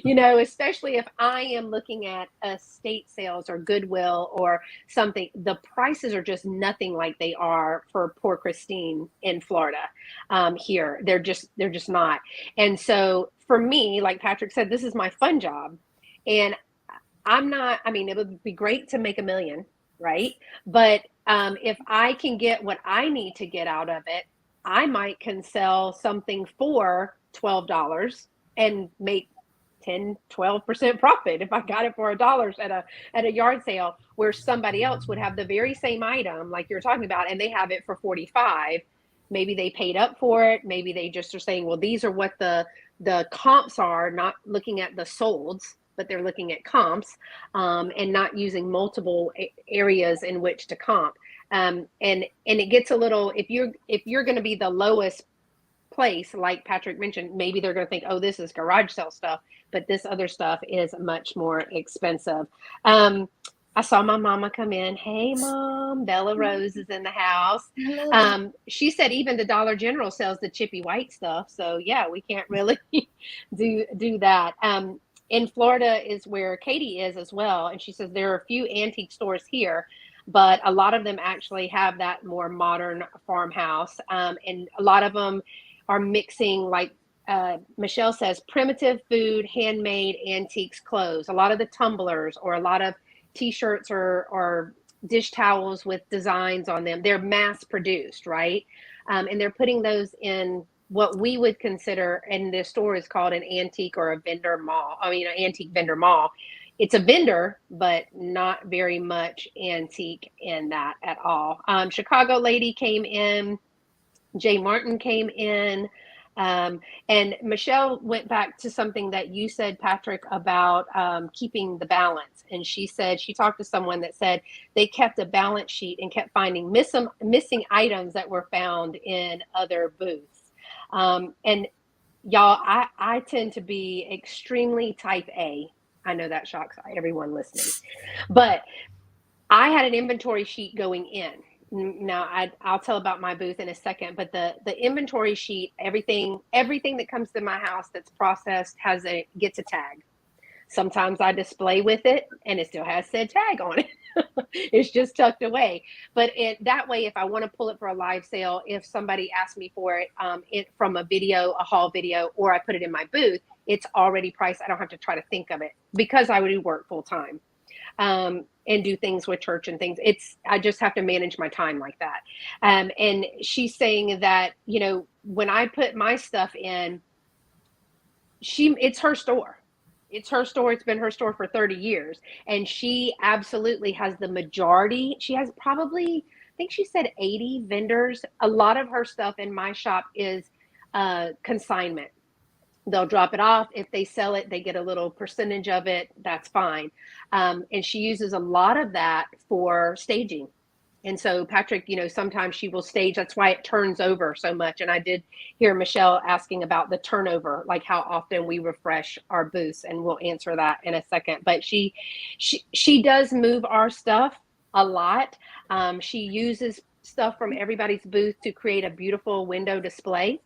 Especially if I am looking at estate sales or Goodwill or something, the prices are just nothing like they are for poor Christine in Florida. Here, they're just not. And so for me, like Patrick said, this is my fun job, and it would be great to make $1 million. Right. But if I can get what I need to get out of it, I can sell something for $12 and make 10-12% profit if I got it for $1 at a yard sale, where somebody else would have the very same item like you're talking about, and they have it for 45. Maybe they paid up for it. Maybe they just are saying, well, these are what the comps are, not looking at the solds, but they're looking at comps, and not using multiple areas in which to comp. And it gets a little, if you're going to be the lowest place, like Patrick mentioned, maybe they're going to think, oh, this is garage sale stuff, but this other stuff is much more expensive. I saw my mama come in. Hey, Mom. Bella Rose is in the house. She said even the Dollar General sells the chippy white stuff. So yeah, we can't really do that. In Florida is where Katie is as well. And she says there are a few antique stores here, but a lot of them actually have that more modern farmhouse. And a lot of them are mixing, like Michelle says, primitive food, handmade, antiques, clothes. A lot of the tumblers or a lot of T-shirts or dish towels with designs on them, they're mass produced, right? And they're putting those in what we would consider, and the store is called an antique or a vendor mall. An antique vendor mall. It's a vendor, but not very much antique in that at all. Chicago lady came in. Jay Martin came in. And Michelle went back to something that you said, Patrick, about keeping the balance. And she said she talked to someone that said they kept a balance sheet and kept finding missing items that were found in other booths. And y'all, I tend to be extremely type A. I know that shocks everyone listening, but I had an inventory sheet going in. Now I'll tell about my booth in a second, but the inventory sheet, everything that comes to my house that's processed gets a tag. Sometimes I display with it and it still has said tag on it. It's just tucked away. But that way, if I want to pull it for a live sale, if somebody asks me for it, from a haul video, or I put it in my booth, it's already priced. I don't have to try to think of it because I would do work full time. And do things with church and things. I just have to manage my time like that. And she's saying that, you know, when I put my stuff in, it's her store. It's her store. It's been her store for 30 years. And she absolutely has the majority. She has probably, I think she said 80 vendors. A lot of her stuff in my shop is consignment. They'll drop it off. If they sell it, they get a little percentage of it. That's fine. And she uses a lot of that for staging. And so Patrick, you know, sometimes she will stage. That's why it turns over so much. And I did hear Michelle asking about the turnover, like how often we refresh our booths, and we'll answer that in a second. But she does move our stuff a lot. She uses stuff from everybody's booth to create a beautiful window display.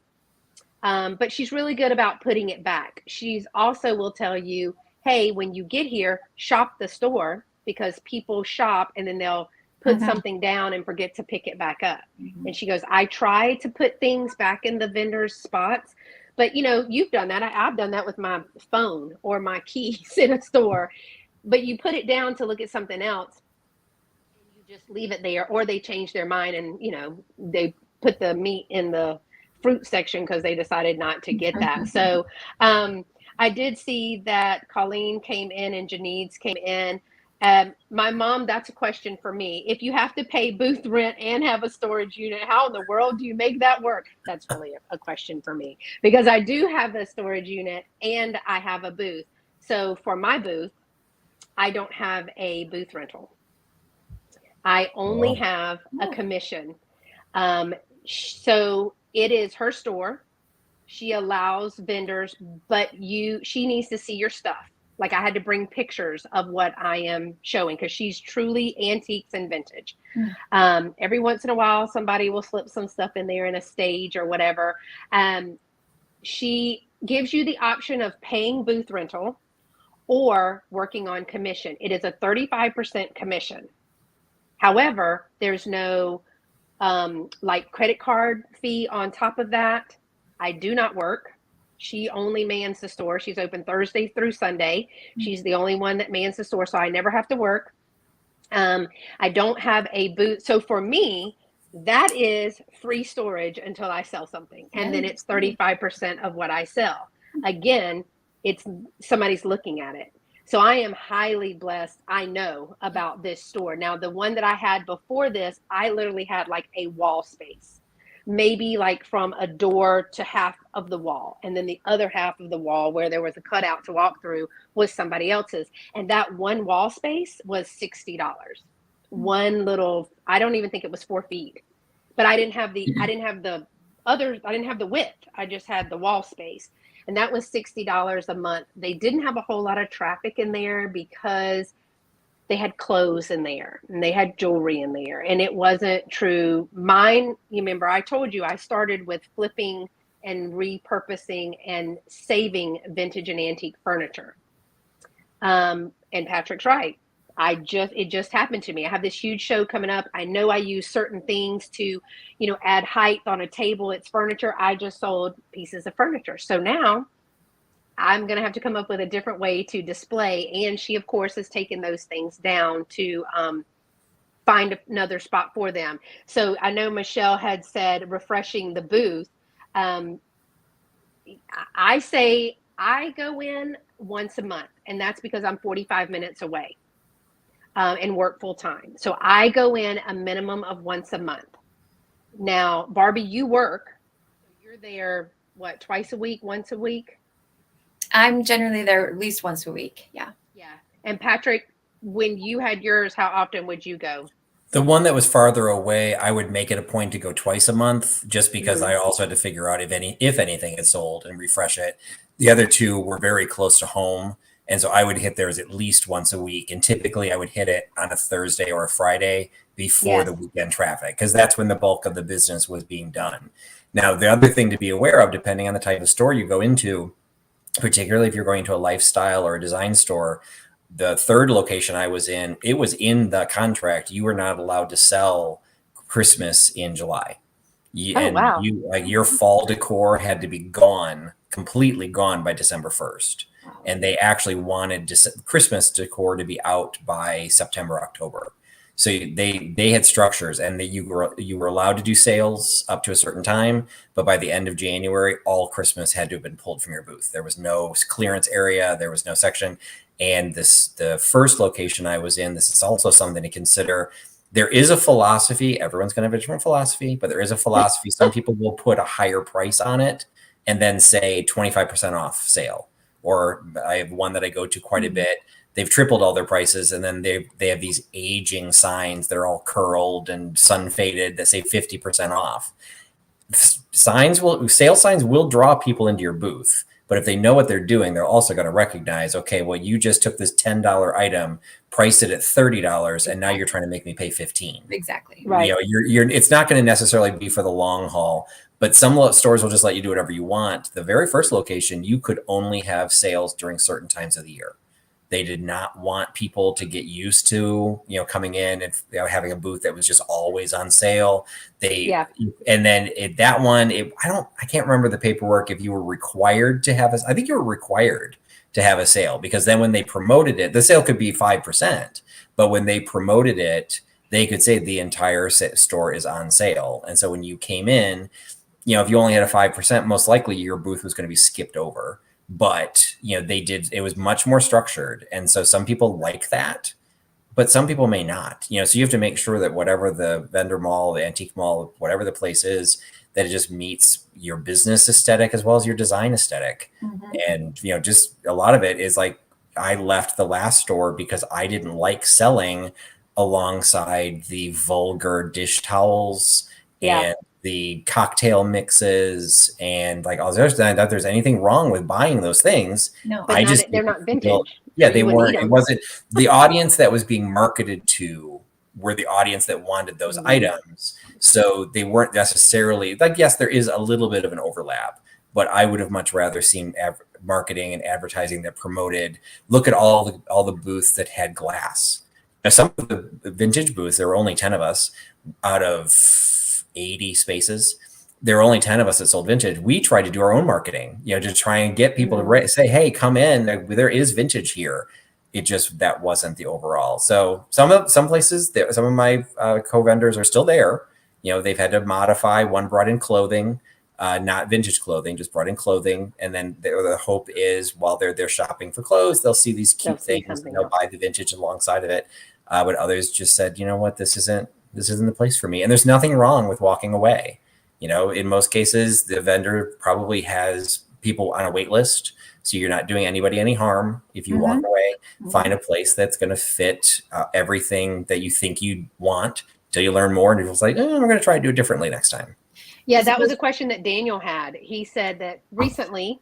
But she's really good about putting it back. She's also will tell you, hey, when you get here, shop the store, because people shop and then they'll put something down and forget to pick it back up. And she goes, I try to put things back in the vendor's spots, but you know, you've done that. I've done that with my phone or my keys in a store, but you put it down to look at something else and you just leave it there, or they change their mind and, you know, they put the meat in the fruit section because they decided not to get that. So I did see that Colleen came in and Janine's came in. My mom, that's a question for me. If you have to pay booth rent and have a storage unit, how in the world do you make that work? That's really a question for me, because I do have a storage unit and I have a booth. So for my booth, I don't have a booth rental. I only have a commission. So it is her store. She allows vendors, but she needs to see your stuff. Like I had to bring pictures of what I am showing, because she's truly antiques and vintage. Every once in a while, somebody will slip some stuff in there in a stage or whatever. She gives you the option of paying booth rental or working on commission. It is a 35% commission. However, there's no like credit card fee on top of that. I do not work. She only mans the store. She's open Thursday through Sunday. She's the only one that mans the store, so I never have to work. I don't have a booth. So for me, that is free storage until I sell something. And then it's 35% of what I sell. Again, it's somebody's looking at it. So I am highly blessed. I know about this store. Now, the one that I had before this, I literally had like a wall space, maybe like from a door to half of the wall. And then the other half of the wall where there was a cutout to walk through was somebody else's. And that one wall space was $60. One little, I don't even think it was 4 feet, but I didn't have the width. I just had the wall space. And that was $60 a month. They didn't have a whole lot of traffic in there because they had clothes in there and they had jewelry in there, and it wasn't true. Mine, you remember, I told you I started with flipping and repurposing and saving vintage and antique furniture. And Patrick's right. It just happened to me. I have this huge show coming up. I know I use certain things to, you know, add height on a table. It's furniture. I just sold pieces of furniture. So now I'm going to have to come up with a different way to display. And she, of course, has taken those things down to find another spot for them. So I know Michelle had said refreshing the booth. I say I go in once a month, and that's because I'm 45 minutes away. And work full time. So I go in a minimum of once a month. Now, Barbie, you work. So you're there, what, twice a week, once a week? I'm generally there at least once a week. Yeah. Yeah. And Patrick, when you had yours, how often would you go? The one that was farther away, I would make it a point to go twice a month, just because I also had to figure out if anything had sold and refresh it. The other two were very close to home. And so I would hit theirs at least once a week. And typically I would hit it on a Thursday or a Friday before the weekend traffic, because that's when the bulk of the business was being done. Now, the other thing to be aware of, depending on the type of store you go into, particularly if you're going to a lifestyle or a design store, the third location I was in, it was in the contract. You were not allowed to sell Christmas in July. Wow. Your fall decor had to be gone completely gone by December 1st. Wow. And they actually wanted Christmas decor to be out by September, October. So they had structures, and you were allowed to do sales up to a certain time, but by the end of January, all Christmas had to have been pulled from your booth. There was no clearance area, there was no section. And the first location I was in, this is also something to consider. There is a philosophy. Everyone's going to have a different philosophy, but there is a philosophy. Some people will put a higher price on it and then say 25% off sale. Or I have one that I go to quite a bit. They've tripled all their prices, and then they have these aging signs that are all curled and sun faded that say 50% off. Sales signs will draw people into your booth, but if they know what they're doing, they're also going to recognize, okay, well, you just took this $10 item, priced it at $30, and now you're trying to make me pay $15. Exactly. Right. It's not going to necessarily be for the long haul, but some stores will just let you do whatever you want. The very first location, you could only have sales during certain times of the year. They did not want people to get used to, coming in and having a booth that was just always on sale. And then that one, I can't remember the paperwork if you were required to have I think you were required to have a sale, because then when they promoted it, the sale could be 5%, but when they promoted it, they could say the entire store is on sale. And so when you came in, if you only had a 5%, most likely your booth was going to be skipped over. But, it was much more structured. And so some people like that, but some people may not, so you have to make sure that whatever the vendor mall, the antique mall, whatever the place is, that it just meets your business aesthetic as well as your design aesthetic. Mm-hmm. And, just a lot of it is like, I left the last store because I didn't like selling alongside the vulgar dish towels and the cocktail mixes and like all those. I thought there's anything wrong with buying those things. No, but they're not vintage. They weren't. It wasn't the audience that was being marketed to were the audience that wanted those items. So they weren't necessarily like, yes, there is a little bit of an overlap, but I would have much rather seen marketing and advertising that promoted. Look at all the booths that had glass. Now, some of the vintage booths, there were only 10 of us out of 80 spaces. There were only 10 of us that sold vintage. We tried to do our own marketing, to try and get people to say, hey, come in. There is vintage here. It just, that wasn't the overall. So some places, some of my co-vendors are still there. They've had to modify. One brought in clothing, not vintage clothing, just brought in clothing. And then the hope is while they're shopping for clothes, they'll see these cute things and they'll buy the vintage alongside of it. But others just said, you know what, this isn't the place for me. And there's nothing wrong with walking away. In most cases, the vendor probably has people on a wait list. So you're not doing anybody any harm. If you walk away, find a place that's going to fit everything that you think you want till you learn more. And you're just like, I'm going to try to do it differently next time. Yeah, that was a question that Daniel had. He said that recently,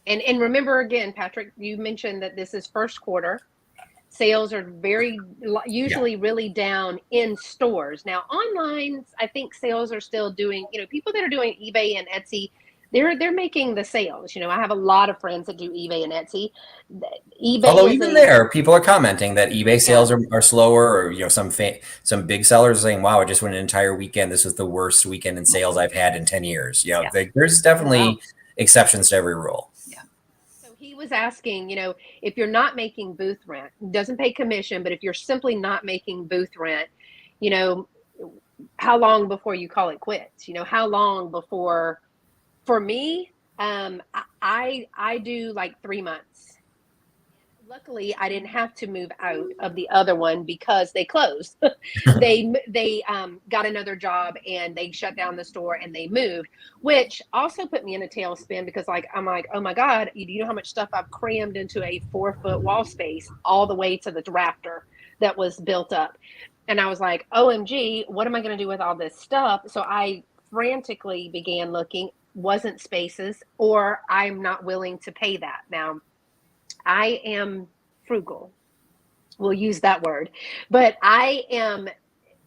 and remember again, Patrick, you mentioned that this is first quarter. Sales are usually really down in stores. Now, online, I think sales are still doing, people that are doing eBay and Etsy, they're making the sales. I have a lot of friends that do eBay and Etsy. eBay Although even there, people are commenting that eBay sales are slower, or some big sellers are saying, "Wow, I just went an entire weekend. This was the worst weekend in sales I've had in 10 years." There's definitely exceptions to every rule. He was asking, if you're not making booth rent, doesn't pay commission, but if you're simply not making booth rent, how long before you call it quits? How long before? For me, I do like 3 months. Luckily, I didn't have to move out of the other one because they closed. They got another job and they shut down the store and they moved, which also put me in a tailspin because I'm like, oh my God, you know how much stuff I've crammed into a 4-foot wall space all the way to the rafter that was built up. And I was like, OMG, what am I going to do with all this stuff? So I frantically began looking, wasn't spaces, or I'm not willing to pay that. Now, I am frugal. We'll use that word, but I am.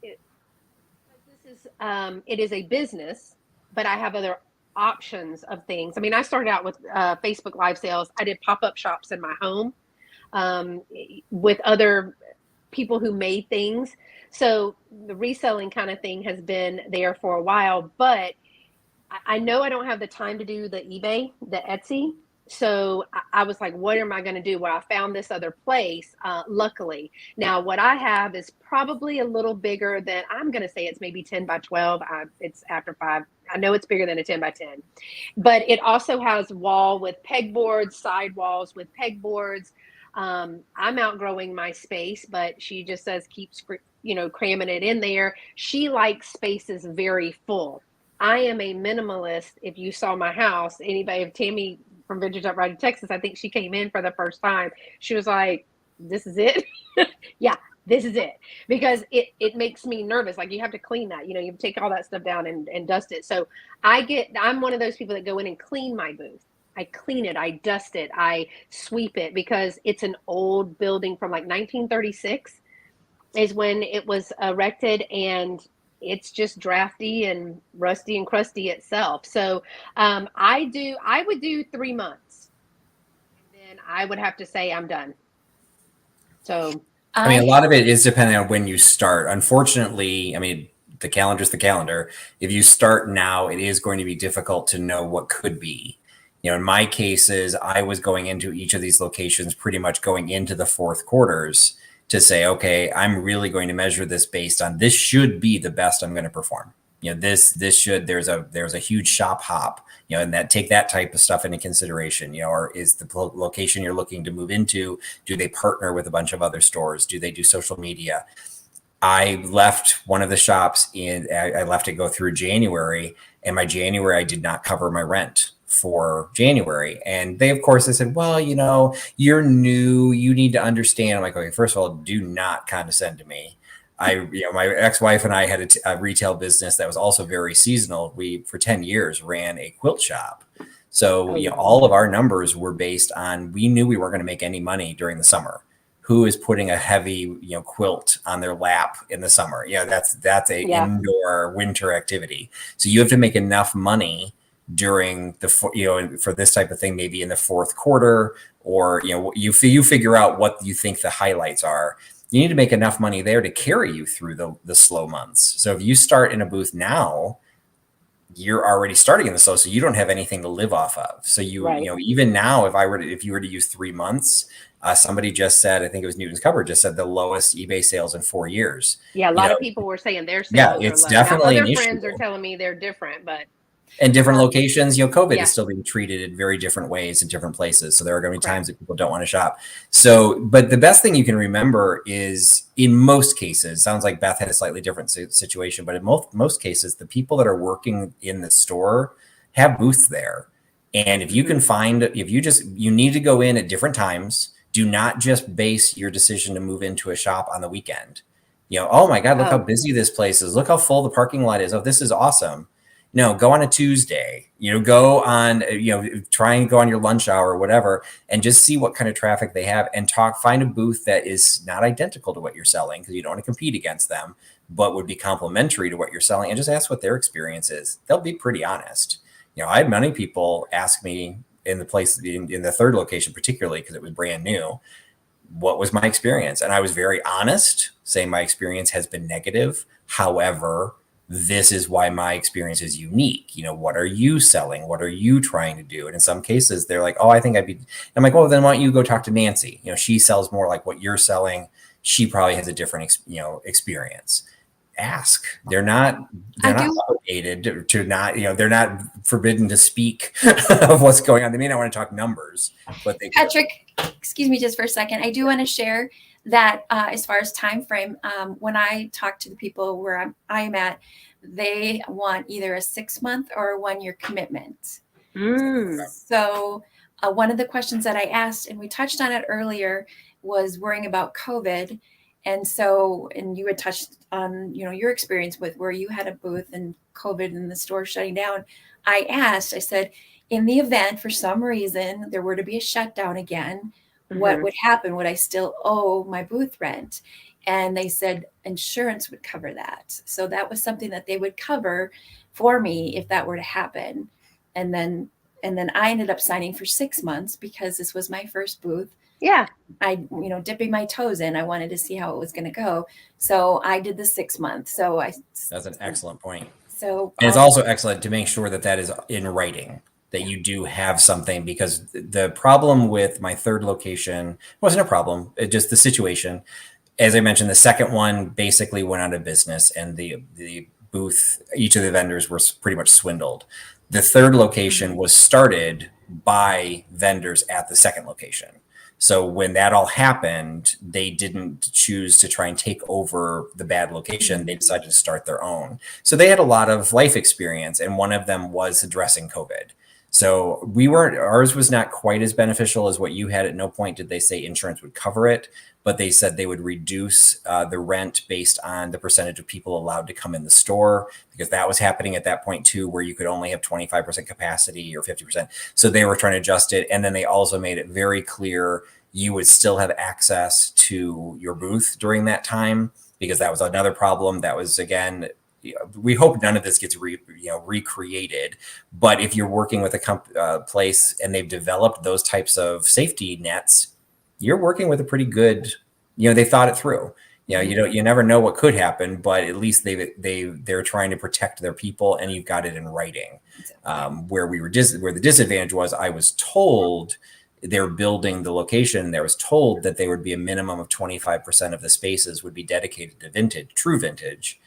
It is a business, but I have other options of things. I mean, I started out with Facebook Live sales. I did pop-up shops in my home with other people who made things. So the reselling kind of thing has been there for a while, but I know I don't have the time to do the eBay, the Etsy. So I was like, what am I going to do? Well, I found this other place, luckily. Now, what I have is probably a little bigger than, I'm going to say it's maybe 10 by 12. It's after 5. I know it's bigger than a 10 by 10. But it also has wall with pegboards, side walls with pegboards. I'm outgrowing my space, but she just says keep, cramming it in there. She likes spaces very full. I am a minimalist. If you saw my house, anybody, if Tammy from Vintage Upright Texas, I think she came in for the first time. She was like, "This is it." Yeah, this is it, because it makes me nervous. Like, you have to clean that. You have to take all that stuff down and dust it. So I'm one of those people that go in and clean my booth. I clean it, I dust it, I sweep it, because it's an old building from like 1936 is when it was erected, and it's just drafty and rusty and crusty itself. So I would do 3 months, and then I would have to say I'm done. So I mean, a lot of it is depending on when you start. Unfortunately, I mean, the calendar's the calendar. If you start now, it is going to be difficult to know what could be. In my cases, I was going into each of these locations pretty much going into the fourth quarters to say, okay, I'm really going to measure this based on, this should be the best I'm going to perform. This should, there's a huge shop hop, and that take that type of stuff into consideration, or is the location you're looking to move into, do they partner with a bunch of other stores? Do they do social media? I left one of the shops I left it go through January, and my January, I did not cover my rent for January. And they, of course, they said, well, you're new, you need to understand. I'm like, okay, first of all, do not condescend to me. My ex-wife and I had a retail business that was also very seasonal. We, for 10 years, ran a quilt shop. So, all of our numbers were based on, we knew we weren't going to make any money during the summer. Who is putting a heavy, quilt on their lap in the summer? That's a indoor winter activity. So you have to make enough money during the, for this type of thing, maybe in the fourth quarter, or, you figure out what you think the highlights are. You need to make enough money there to carry you through the slow months. So if you start in a booth now, you're already starting in the slow, so you don't have anything to live off of. So even now, if you were to use 3 months, somebody just said, I think it was Newton's Cupboard, just said the lowest eBay sales in 4 years. Yeah, a lot of people were saying their sales it's are low. Definitely now, other friends issue. are telling me they're different, but in different locations, COVID is still being treated in very different ways in different places. So there are going to be times that people don't want to shop. So, but the best thing you can remember is, in most cases, sounds like Beth had a slightly different situation, but in most cases, the people that are working in the store have booths there. And if you can find, you need to go in at different times. Do not just base your decision to move into a shop on the weekend. Oh my God, look how busy this place is. Look how full the parking lot is. Oh, this is awesome. No, go on a Tuesday, go on, try and go on your lunch hour or whatever, and just see what kind of traffic they have, and find a booth that is not identical to what you're selling, because you don't want to compete against them, but would be complementary to what you're selling, and just ask what their experience is. They'll be pretty honest. I had many people ask me in the place, in the third location, particularly because it was brand new, what was my experience? And I was very honest, saying my experience has been negative. However, this is why my experience is unique. What are you selling? What are you trying to do? And in some cases, they're like, oh, I think I'm like, well, then why don't you go talk to Nancy? She sells more like what you're selling. She probably has a different, experience. Ask. They're not obligated to not, they're not forbidden to speak of what's going on. They may not want to talk numbers, but they Patrick, excuse me just for a second. I do want to share that as far as time frame, when I talk to the people where I'm at, they want either a 6-month or a 1-year commitment. So one of the questions that I asked, and we touched on it earlier, was worrying about COVID. And you had touched on, your experience with where you had a booth and COVID and the store shutting down. I said, in the event for some reason there were to be a shutdown again, what would happen? Would I still owe my booth rent? And they said insurance would cover that. So that was something that they would cover for me if that were to happen. And then I ended up signing for 6 months because this was my first booth. Yeah. I, dipping my toes in, I wanted to see how it was going to go. So I did the 6 months. That's an excellent point. So And it's also excellent to make sure that that is in writing, that you do have something, because the problem with my third location wasn't a problem. It just the situation. As I mentioned, the second one basically went out of business, and the booth, each of the vendors were pretty much swindled. The third location was started by vendors at the second location. So when that all happened, they didn't choose to try and take over the bad location. They decided to start their own. So they had a lot of life experience, and one of them was addressing COVID. So ours was not quite as beneficial as what you had. At no point did they say insurance would cover it, but they said they would reduce the rent based on the percentage of people allowed to come in the store, because that was happening at that point too, where you could only have 25% capacity or 50%. So they were trying to adjust it. And then they also made it very clear you would still have access to your booth during that time, because that was another problem. That was, again, we hope none of this gets recreated. But if you're working with a place and they've developed those types of safety nets, you're working with a pretty good, they thought it through. You never know what could happen, but at least they're trying to protect their people, and you've got it in writing. Where the disadvantage was, I was told they're building the location. There was told that there would be a minimum of 25% of the spaces would be dedicated to true vintage.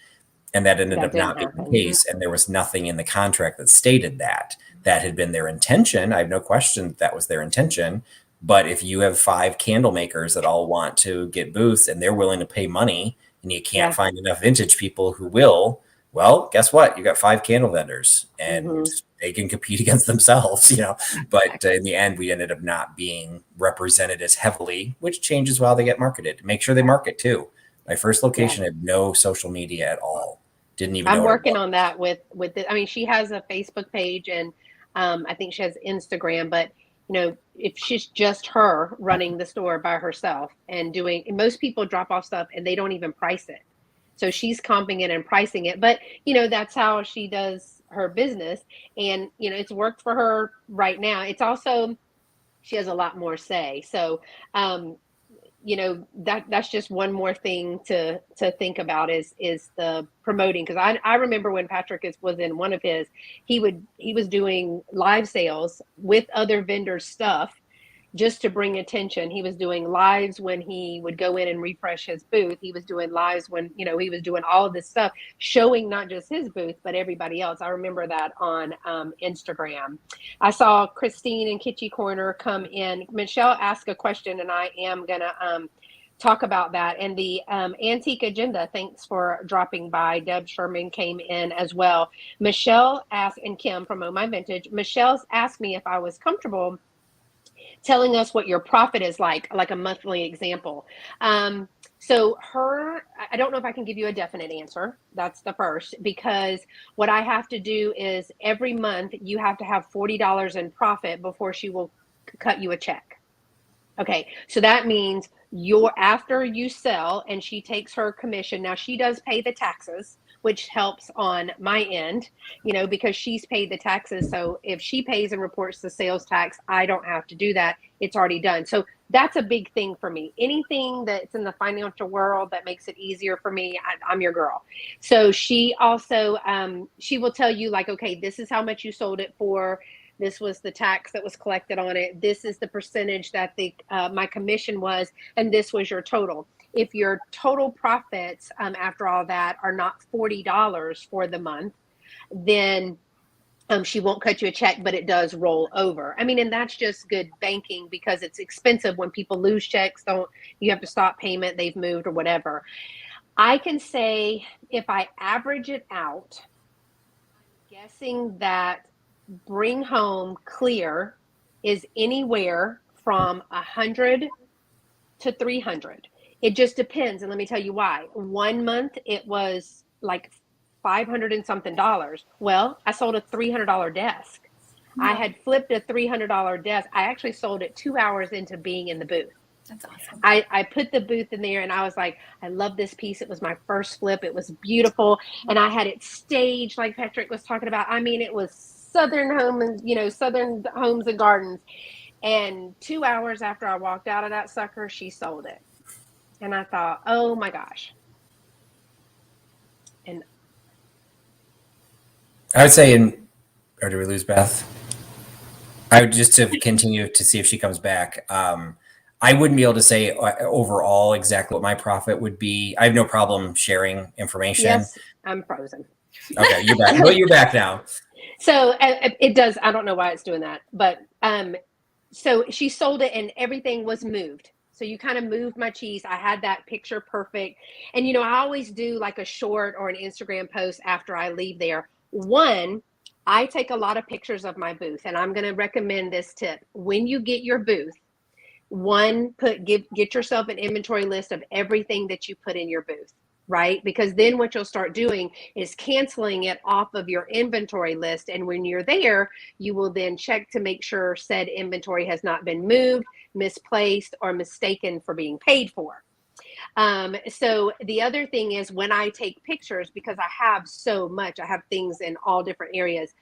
And that ended up not being the case. And there was nothing in the contract that stated that. That had been their intention. I have no question that was their intention. But if you have 5 candle makers that all want to get booths and they're willing to pay money, and you can't find enough vintage people who will, well, guess what? You got 5 candle vendors, and they can compete against themselves, But in the end, we ended up not being represented as heavily, which changes how they get marketed. Make sure they market too. My first location had no social media at all. Didn't even know. I'm working on that with it. I mean, she has a Facebook page, and I think she has Instagram, but if she's just her running the store by herself and most people drop off stuff and they don't even price it. So she's comping it and pricing it, but that's how she does her business. And, it's worked for her right now. It's also, she has a lot more say. So, that's just one more thing to think about is the promoting. Because I remember when Patrick was in one of his, he was doing live sales with other vendors' stuff just to bring attention. He was doing lives when he would go in and refresh his booth. He was doing lives when he was doing all of this stuff, showing not just his booth but everybody else. I remember that on Instagram. I saw Christine in Kitschy Corner come in. Michelle asked a question, and I am gonna talk about that. And the Antique Agenda, thanks for dropping by. Deb Sherman came in as well. Michelle asked, and Kim from Oh My Vintage, Michelle's asked me if I was comfortable telling us what your profit is like a monthly example. So I don't know if I can give you a definite answer. That's the first, because what I have to do is every month you have to have $40 in profit before she will cut you a check. Okay, so that means after you sell and she takes her commission. Now she does pay the taxes, which helps on my end, because she's paid the taxes. So if she pays and reports the sales tax, I don't have to do that. It's already done. So that's a big thing for me. Anything that's in the financial world that makes it easier for me, I'm your girl. So she also, she will tell you okay, this is how much you sold it for. This was the tax that was collected on it. This is the percentage that my commission was, and this was your total. If your total profits after all that are not $40 for the month, then she won't cut you a check, but it does roll over. I mean, and that's just good banking, because it's expensive when people lose checks. You have to stop payment, they've moved or whatever. I can say if I average it out, I'm guessing that bring home clear is anywhere from 100 to 300. It just depends. And let me tell you why. One month it was like 500 and something dollars. Well, I sold a $300 desk. I had flipped a $300 desk. I actually sold it 2 hours into being in the booth. That's awesome. I put the booth in there and I was like, I love this piece. It was my first flip. It was beautiful. And I had it staged like Patrick was talking about. I mean, it was Southern Homes and Gardens. And 2 hours after I walked out of that sucker, she sold it. And I thought, oh my gosh. And I would say or do we lose Beth? I would just to continue to see if she comes back. I wouldn't be able to say overall exactly what my profit would be. I have no problem sharing information. Yes, I'm frozen. Okay, you're back. Well, you're back now. So it does. I don't know why it's doing that, but so she sold it and everything was moved. So you kind of moved my cheese. I had that picture perfect. And, you know, I always do like a short or an Instagram post after I leave there. One, I take a lot of pictures of my booth, and I'm going to recommend this tip. When you get your booth, one, get yourself an inventory list of everything that you put in your booth, right? Because then what you'll start doing is canceling it off of your inventory list. And when you're there, you will then check to make sure said inventory has not been moved, misplaced, or mistaken for being paid for. So the other thing is when I take pictures, because I have so much, I have things in all different areas,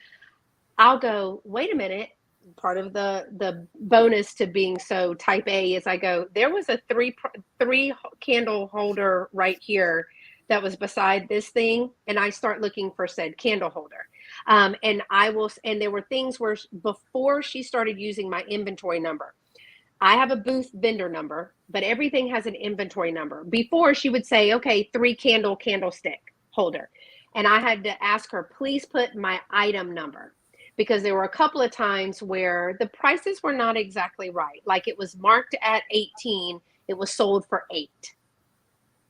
I'll go, wait a minute. Part of the bonus to being so type A is I go, there was a three candle holder right here that was beside this thing, and I start looking for said candle holder. And there were things where before she started using my inventory number, I have a booth vendor number, but everything has an inventory number. Before she would say, okay, 3 candlestick holder. And I had to ask her, please put my item number, because there were a couple of times where the prices were not exactly right. Like it was marked at 18, it was sold for 8.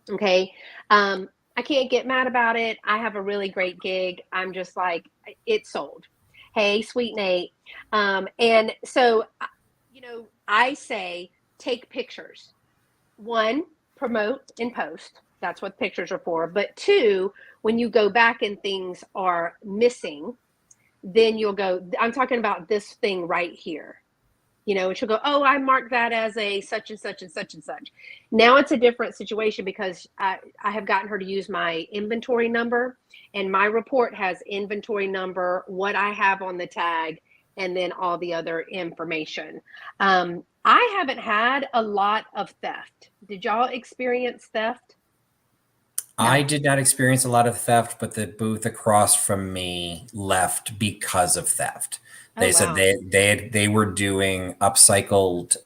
Okay. I can't get mad about it. I have a really great gig. I'm just like, it's sold. Hey, sweet Nate. And so, you know, I say, take pictures. One, promote and post. That's what pictures are for. But 2, when you go back and things are missing, then you'll go, I'm talking about this thing right here. You know, and she'll go, oh, I marked that as a such and such and such and such. Now it's a different situation because I have gotten her to use my inventory number, and my report has inventory number, what I have on the tag, and then all the other information. I haven't had a lot of theft. Did y'all experience theft? No. I did not experience a lot of theft, but the booth across from me left because of theft. They said they were doing upcycled.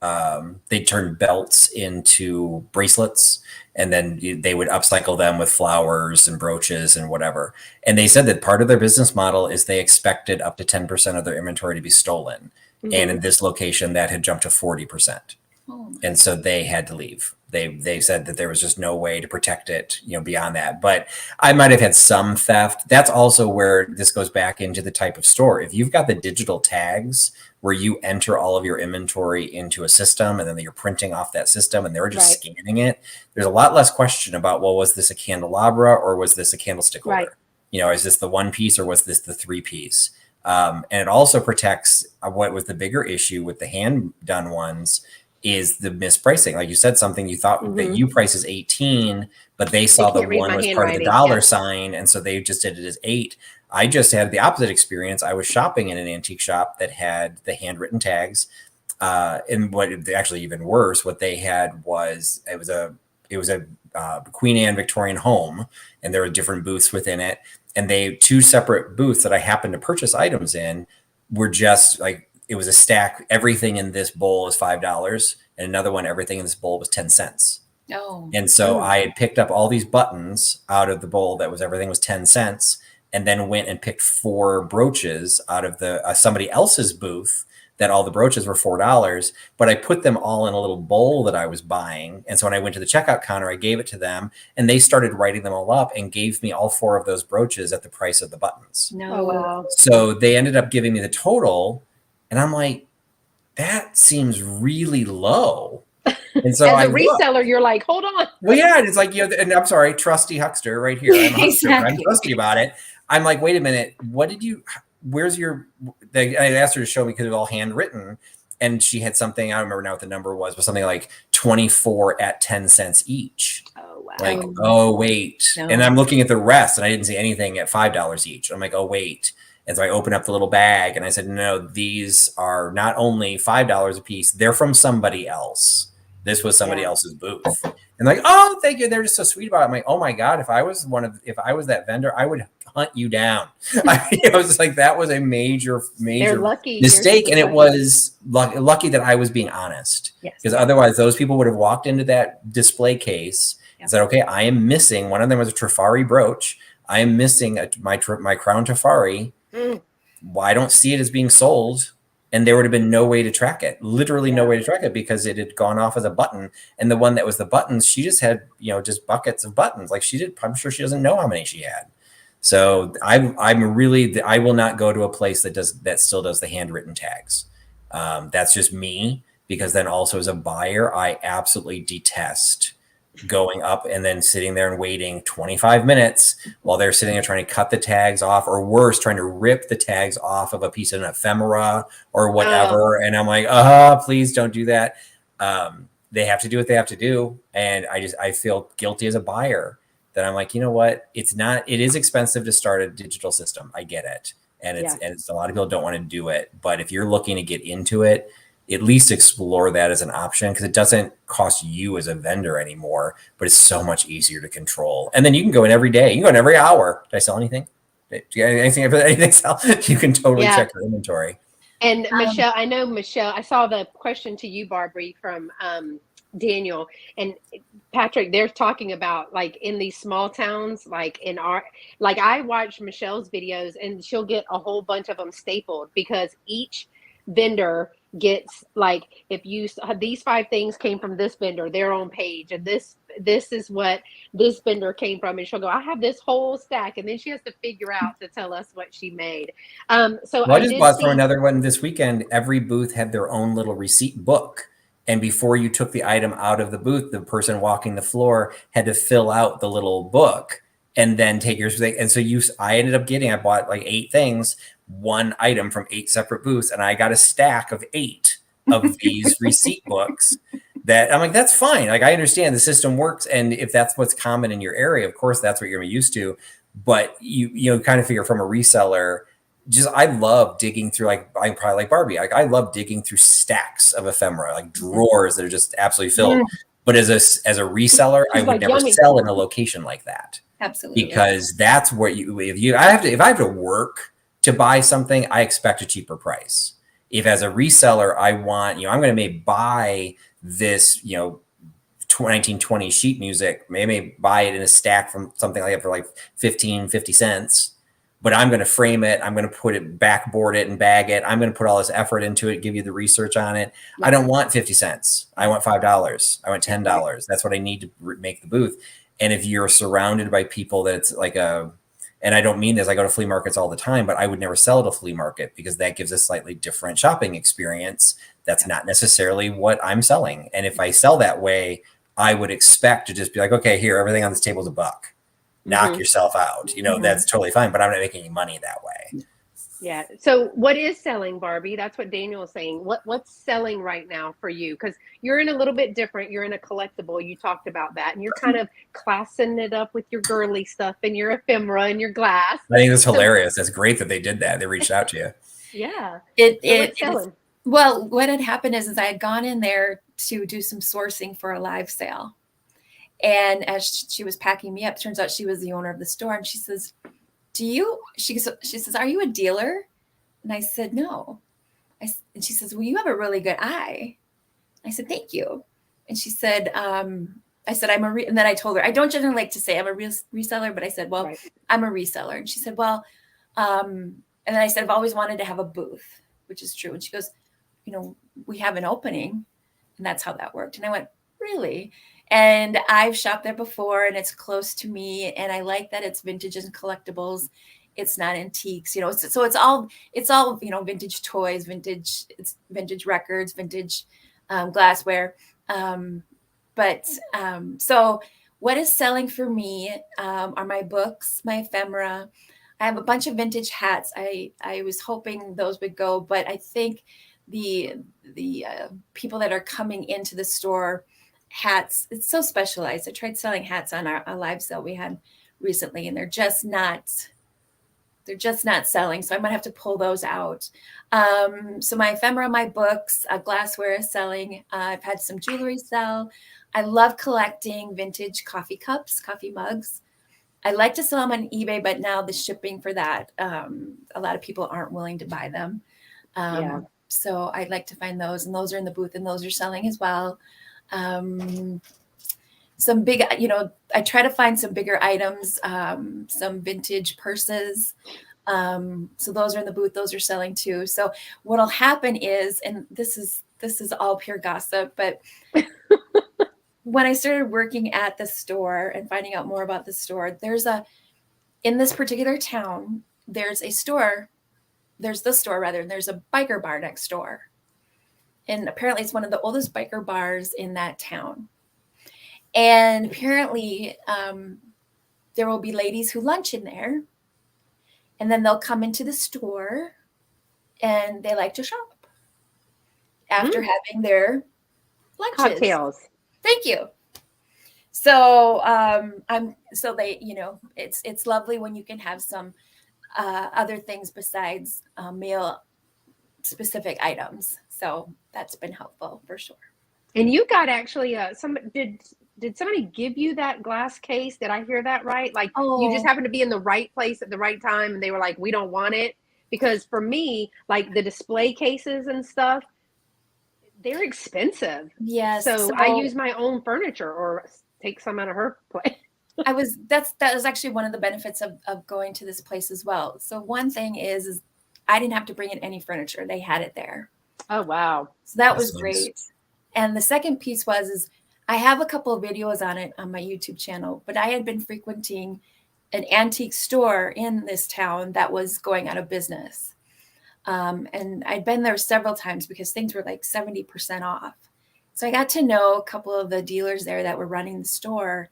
They turned belts into bracelets, and then they would upcycle them with flowers and brooches and whatever. And they said that part of their business model is they expected up to 10% of their inventory to be stolen. Mm-hmm. And in this location, that had jumped to 40%. Oh. And so they had to leave. They said that there was just no way to protect it, you know, beyond that. But I might have had some theft. That's also where this goes back into the type of store. If you've got the digital tags where you enter all of your inventory into a system and then you're printing off that system and they're just scanning it, there's a lot less question about, well, was this a candelabra or was this a candlestick holder? Right. You know, is this the 1 piece or was this the 3 piece? And it also protects what was the bigger issue with the hand done ones is the mispricing. Like you said, something you thought that you price as 18, but they saw the one was part of the dollar sign. And so they just did it as 8. I just had the opposite experience. I was shopping in an antique shop that had the handwritten tags. And what actually even worse, what they had was, it was a Queen Anne Victorian home, and there were different booths within it. And 2 separate booths that I happened to purchase items in were just like, it was a stack. Everything in this bowl is $5, and another one, everything in this bowl was 10 cents. Oh. And so I had picked up all these buttons out of the bowl that was everything was 10 cents, and then went and picked 4 brooches out of the somebody else's booth that all the brooches were $4, but I put them all in a little bowl that I was buying. And so when I went to the checkout counter, I gave it to them, and they started writing them all up and gave me all 4 of those brooches at the price of the buttons. No. Oh, wow. So they ended up giving me the total. And I'm like, that seems really low. And so as a reseller, you're like, hold on. Well, yeah. And it's like, you know, and I'm sorry, trusty Huckster right here. I'm a Huckster. I'm trusty about it. I'm like, wait a minute. Where's your, I asked her to show me because it was all handwritten. And she had something, I don't remember now what the number was, but something like 24 at 10 cents each. Oh, wow. Like, oh, wait. No. And I'm looking at the rest, and I didn't see anything at $5 each. I'm like, oh, wait. And so I opened up the little bag and I said, no, these are not only $5 a piece, they're from somebody else. This was somebody else's booth. And like, oh, thank you. They're just so sweet about it. I'm like, oh my God, if I was that vendor, I would hunt you down. I was like, that was a major mistake. And it was lucky that I was being honest, because otherwise those people would have walked into that display case and said, okay, I am missing, one of them was a Trifari brooch. I am missing my crown Trifari. I don't see it as being sold. And there would have been no way to track it, literally no way to track it, because it had gone off as a button. And the one that was the buttons, she just had, just buckets of buttons. Like I'm sure she doesn't know how many she had. So I will not go to a place that still does the handwritten tags. That's just me, because then also as a buyer, I absolutely detest going up and then sitting there and waiting 25 minutes while they're sitting there trying to cut the tags off, or worse, trying to rip the tags off of a piece of an ephemera or whatever. And I'm like, please don't do that. They have to do what they have to do. And I feel guilty as a buyer that I'm like, you know what? It is expensive to start a digital system. I get it. And it's a lot of people don't want to do it. But if you're looking to get into it, at least explore that as an option, because it doesn't cost you as a vendor anymore, but it's so much easier to control. And then you can go in every day. You can go in every hour. Did I sell anything? Do you got anything sell? You can totally check your inventory. And Michelle, I saw the question to you, Barbie, from Daniel and Patrick. They're talking about, like, in these small towns, like I watch Michelle's videos and she'll get a whole bunch of them stapled, because each vendor gets, like, if you these 5 things came from this vendor, their own page, and this is what this vendor came from, and she'll go, I have this whole stack, and then she has to figure out to tell us what she made. So I just bought from another one this weekend. Every booth had their own little receipt book, and before you took the item out of the booth, the person walking the floor had to fill out the little book and then take yours. And so I bought like 8 things, 1 item from 8 separate booths, and I got a stack of 8 of these receipt books that I'm like, that's fine. Like, I understand the system works. And if that's what's common in your area, of course, that's what you're gonna be used to. But you kind of figure from a reseller, I love digging through, like, I'm probably like Barbie. Like, I love digging through stacks of ephemera, like drawers that are just absolutely filled. But as a reseller, I would never sell in a location like that. Absolutely. Because that's what if I have to work to buy something, I expect a cheaper price. If as a reseller, I want, I'm going to maybe buy this, 1920 sheet music, maybe buy it in a stack from something like that for like 50 cents, but I'm going to frame it. I'm going to put it, backboard it and bag it. I'm going to put all this effort into it, give you the research on it. I don't want 50 cents. I want $5. I want $10. That's what I need to make the booth. And if you're surrounded by people that's like and I don't mean this, I go to flea markets all the time, but I would never sell at a flea market, because that gives a slightly different shopping experience. That's not necessarily what I'm selling. And if I sell that way, I would expect to just be like, okay, here, everything on this table is $1. Knock yourself out. That's totally fine, but I'm not making any money that way. Yeah. So what is selling, Barbie? That's what Daniel is saying. What's selling right now for you? Because you're in a little bit different. You're in a collectible. You talked about that, and you're kind of classing it up with your girly stuff and your ephemera and your glass. I think that's hilarious. That's great that they did that. They reached out to you. Yeah. What's selling? Well, what had happened is I had gone in there to do some sourcing for a live sale. And as she was packing me up, turns out she was the owner of the store. And she says, she says, are you a dealer? And I said, no. And she says, well, you have a really good eye. I said, thank you. And she said, I said, and then I told her, I don't generally like to say I'm a reseller, but I said, well, I'm a reseller. And she said, well, and then I said, I've always wanted to have a booth, which is true. And she goes, we have an opening. And that's how that worked. And I went, really? And I've shopped there before, and it's close to me. And I like that it's vintage and collectibles. It's not antiques, so it's all, vintage toys, vintage records, vintage glassware. So what is selling for me are my books, my ephemera. I have a bunch of vintage hats. I was hoping those would go, but I think the people that are coming into the store, hats, it's so specialized. I tried selling hats on a live sale we had recently, and they're just not they're just not selling. So I might have to pull those out. So my ephemera, my books, glassware is selling. I've had some jewelry sell. I love collecting vintage coffee cups, coffee mugs. I like to sell them on eBay, but now the shipping for that, a lot of people aren't willing to buy them. So I'd like to find those, and those are in the booth, and those are selling as well. Some big, I try to find some bigger items, some vintage purses. So those are in the booth. Those are selling too. So what'll happen is, and this is all pure gossip, but when I started working at the store and finding out more about the store, in this particular town, there's the store, and there's a biker bar next door. And apparently it's one of the oldest biker bars in that town. And apparently there will be ladies who lunch in there, and then they'll come into the store and they like to shop after having their lunches. Cocktails. Thank you. So it's lovely when you can have some other things besides male specific items. So that's been helpful for sure. And you got actually did somebody give you that glass case? Did I hear that right? Like you just happened to be in the right place at the right time and they were like, we don't want it? Because for me, like the display cases and stuff, they're expensive. Yes. So I use my own furniture or take some out of her place. that was actually one of the benefits of going to this place as well. So one thing is I didn't have to bring in any furniture. They had it there. Oh, wow. So that was great. And the second piece is I have a couple of videos on it on my YouTube channel, but I had been frequenting an antique store in this town that was going out of business. And I'd been there several times because things were like 70% off. So I got to know a couple of the dealers there that were running the store.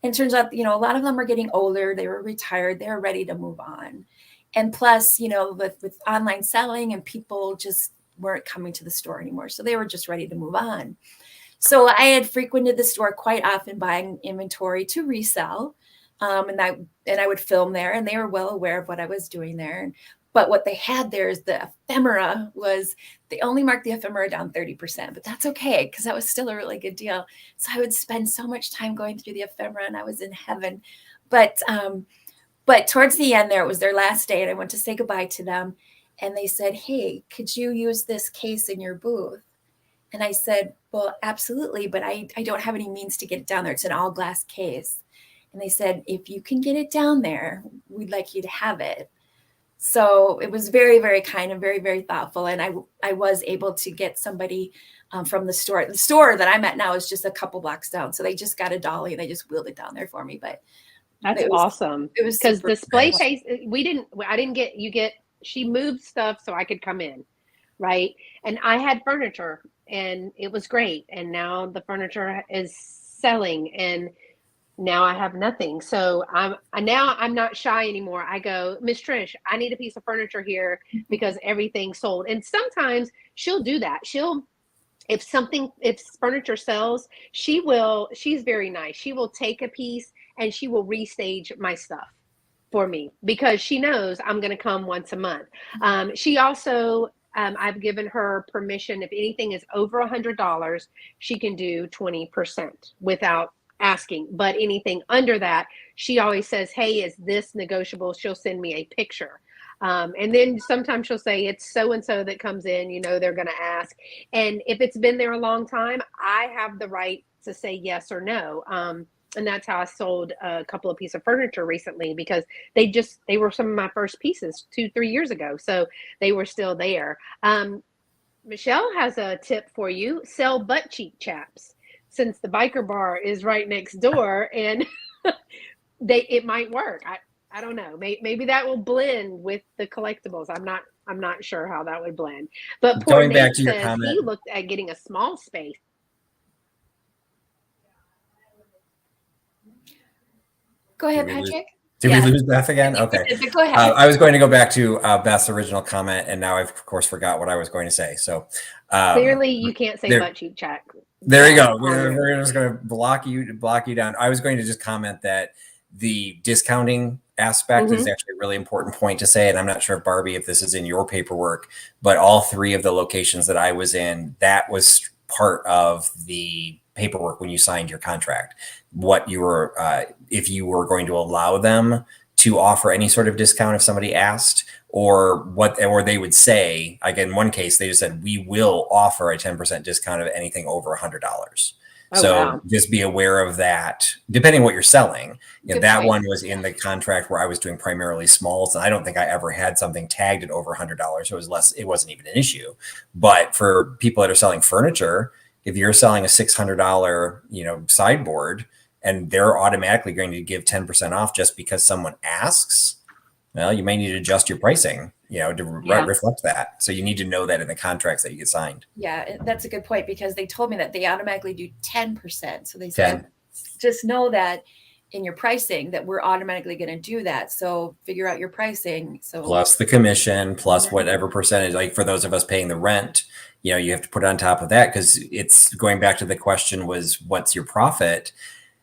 And it turns out, a lot of them were getting older. They were retired. They were ready to move on. And plus, with online selling and people just weren't coming to the store anymore. So they were just ready to move on. So I had frequented the store quite often buying inventory to resell. And I would film there, and they were well aware of what I was doing there. But what they had there is the ephemera they only marked the ephemera down 30%, but that's okay because that was still a really good deal. So I would spend so much time going through the ephemera and I was in heaven. But towards the end there, it was their last day and I went to say goodbye to them. And they said, hey, could you use this case in your booth? And I said, well, absolutely, but I don't have any means to get it down there. It's an all glass case. And they said, if you can get it down there, we'd like you to have it. So it was very, very kind and very, very thoughtful. And I was able to get somebody from the store. The store that I'm at now is just a couple blocks down. So they just got a dolly and they just wheeled it down there for me. But that's awesome. It was because display case, she moved stuff so I could come in. Right. And I had furniture and it was great. And now the furniture is selling and now I have nothing. So I'm not shy anymore. I go, Miss Trish, I need a piece of furniture here because everything's sold. And sometimes she'll do that. If furniture sells, she's very nice. She will take a piece and she will restage my stuff for me because she knows I'm going to come once a month. She also, I've given her permission. If anything is over $100, she can do 20% without asking. But anything under that, she always says, hey, is this negotiable? She'll send me a picture. And then sometimes she'll say it's so-and-so that comes in, they're going to ask. And if it's been there a long time, I have the right to say yes or no. And that's how I sold a couple of pieces of furniture recently because they were some of my first pieces 2-3 years ago. So they were still there. Michelle has a tip for you. Sell butt cheek chaps since the biker bar is right next door and it might work. I don't know. Maybe that will blend with the collectibles. I'm not sure how that would blend. But poor going Nate back to your says comment, he looked at getting a small space. Go ahead, Patrick. Did we lose Beth again? Okay. Go ahead. I was going to go back to Beth's original comment, and now I've, of course, forgot what I was going to say. So clearly you can't say butt cheek check. There you go. We're just going to block you down. I was going to just comment that the discounting aspect is actually a really important point to say. And I'm not sure if Barbie, if this is in your paperwork, but all 3 of the locations that I was in, that was part of the paperwork when you signed your contract, what you were, if you were going to allow them to offer any sort of discount if somebody asked, or they would say, like in one case, they just said, we will offer a 10% discount of anything over $100. So just be aware of that, depending on what you're selling. That one was in the contract where I was doing primarily smalls. And I don't think I ever had something tagged at over $100. It wasn't even an issue. But for people that are selling furniture, if you're selling a $600, sideboard, and they're automatically going to give 10% off just because someone asks, well, you may need to adjust your pricing, to reflect that. So you need to know that in the contracts that you get signed. Yeah, that's a good point, because they told me that they automatically do 10%. So they said, just know that in your pricing that we're automatically going to do that. So figure out your pricing. So plus the commission, plus whatever percentage, like for those of us paying the rent, you have to put it on top of that, because it's going back to the question was, what's your profit?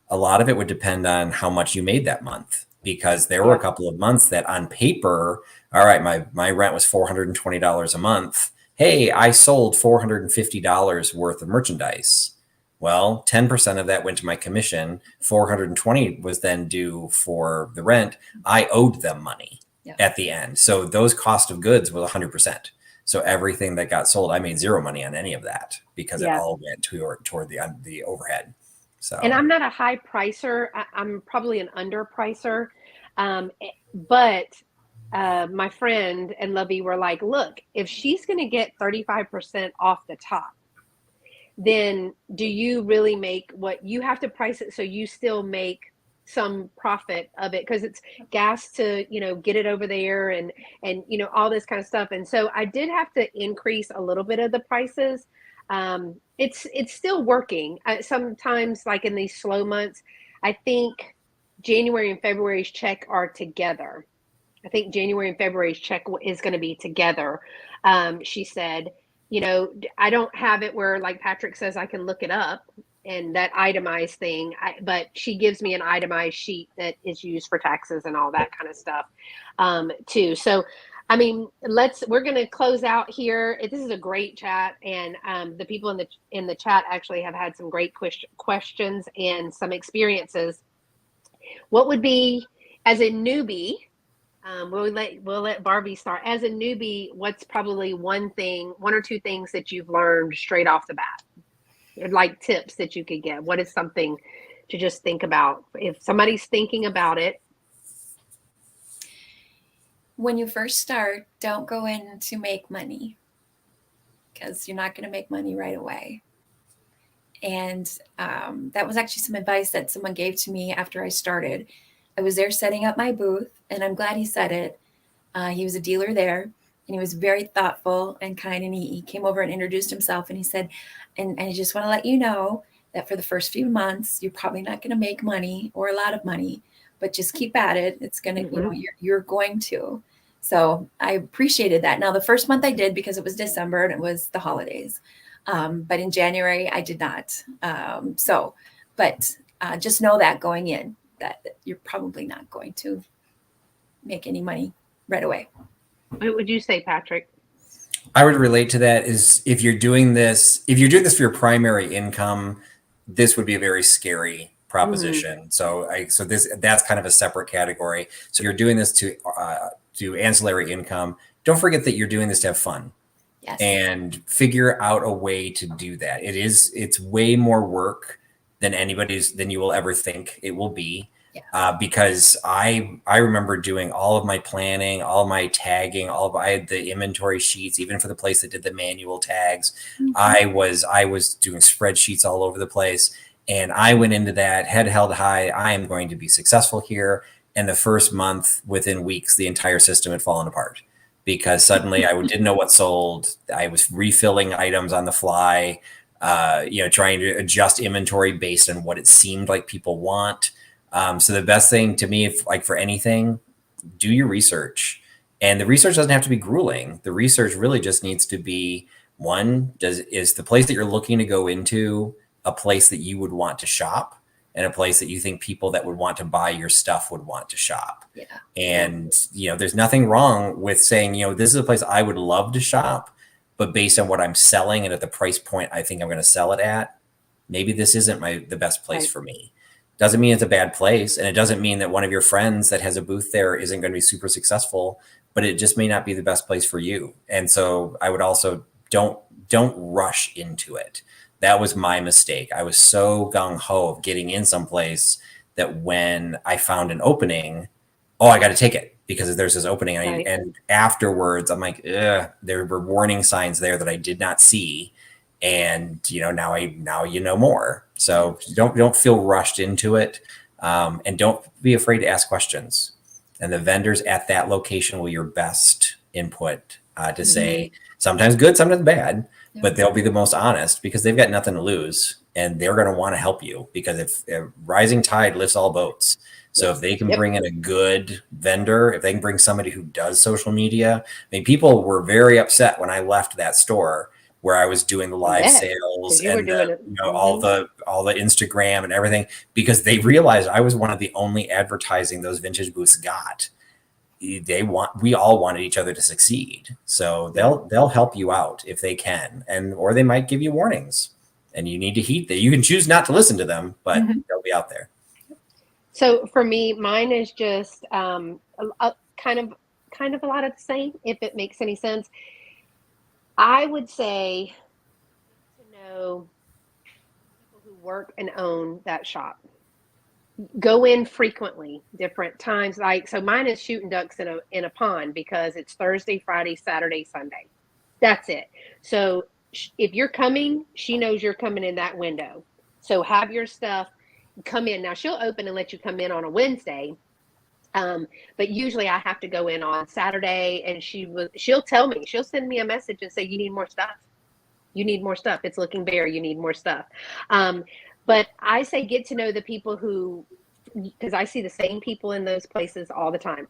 A lot of it would depend on how much you made that month, because there were a couple of months that on paper, all right, my rent was $420 a month. Hey, I sold $450 worth of merchandise. Well, 10% of that went to my commission. 420 was then due for the rent. I owed them money at the end. So those cost of goods was 100%. So everything that got sold, I made 0 money on any of that, because it all went toward the overhead. So. And I'm not a high pricer. I'm probably an underpricer. But my friend and Lovey were like, look, if she's going to get 35% off the top, then do you really make what you have to price it so you still make some profit of it? Because it's gas to, get it over there and, all this kind of stuff. And so I did have to increase a little bit of the prices. It's still working. Sometimes, like in these slow months, I think January and February's check are together. I think January and February's check is going to be together. She said, I don't have it where, like Patrick says, I can look it up and that itemized thing. But she gives me an itemized sheet that is used for taxes and all that kind of stuff too. So I mean, we're going to close out here. This is a great chat, and the people in the chat actually have had some great questions and some experiences. What would be, as a newbie, we'll let Barbie start. As a newbie, what's probably one or two things that you've learned straight off the bat, like tips that you could get? What is something to just think about if somebody's thinking about it? When you first start, don't go in to make money, because you're not going to make money right away. And that was actually some advice that someone gave to me after I started. I was there setting up my booth, and I'm glad he said it. He was a dealer there, and he was very thoughtful and kind. And he came over and introduced himself, and he said, and I just want to let you know that for the first few months, you're probably not going to make money or a lot of money, but just keep at it. It's going to, you're going to. So I appreciated that. Now, the first month I did because it was December and it was the holidays. But in January, I did not. Just know that going in, that you're probably not going to make any money right away. What would you say, Patrick? I would relate to that is if you're doing this for your primary income, this would be a very scary proposition. So that's kind of a separate category. So you're doing this to ancillary income. Don't forget that you're doing this to have fun. Yes. And figure out a way to do that. It's way more work than you will ever think it will be. Yeah. Because I remember doing all of my planning, all of my tagging, I had the inventory sheets, even for the place that did the manual tags. Mm-hmm. I was doing spreadsheets all over the place, and I went into that head held high. I am going to be successful here. And the first month, within weeks, the entire system had fallen apart because suddenly I didn't know what sold. I was refilling items on the fly, trying to adjust inventory based on what it seemed like people want. So the best thing to me, for anything, do your research. And the research doesn't have to be grueling. The research really just needs to be, is the place that you're looking to go into a place that you would want to shop? and a place that you think people that would want to buy your stuff would want to shop. Yeah. And, there's nothing wrong with saying, this is a place I would love to shop, but based on what I'm selling and at the price point I think I'm going to sell it at, maybe this isn't the best place for me. Doesn't mean it's a bad place. And it doesn't mean that one of your friends that has a booth there isn't going to be super successful, but it just may not be the best place for you. And so I would also don't rush into it. That was my mistake. I was so gung-ho of getting in someplace that when I found an opening, I got to take it because there's this opening. And afterwards, I'm like, there were warning signs there that I did not see. And, now you know more. So don't feel rushed into it. And don't be afraid to ask questions. And the vendors at that location will be your best input to say sometimes good, sometimes bad, but they'll be the most honest because they've got nothing to lose and they're going to want to help you because if rising tide lifts all boats. So if they can bring in a good vendor, if they can bring somebody who does social media, people were very upset when I left that store where I was doing the live sales and all the Instagram and everything, because they realized I was one of the only advertising those vintage booths got. We all wanted each other to succeed. So they'll help you out if they can, or they might give you warnings and you need to heed that. You can choose not to listen to them, but they'll be out there. So for me, mine is just kind of a lot of the same, if it makes any sense. I would say to know people who work and own that shop. Go in frequently, different times. So mine is shooting ducks in a pond because it's Thursday, Friday, Saturday, Sunday. That's it. So if you're coming, she knows you're coming in that window. So have your stuff come in. Now she'll open and let you come in on a Wednesday. But usually I have to go in on Saturday and she'll tell me, she'll send me a message and say, you need more stuff. You need more stuff. It's looking bare. You need more stuff. But I say get to know the people because I see the same people in those places all the time.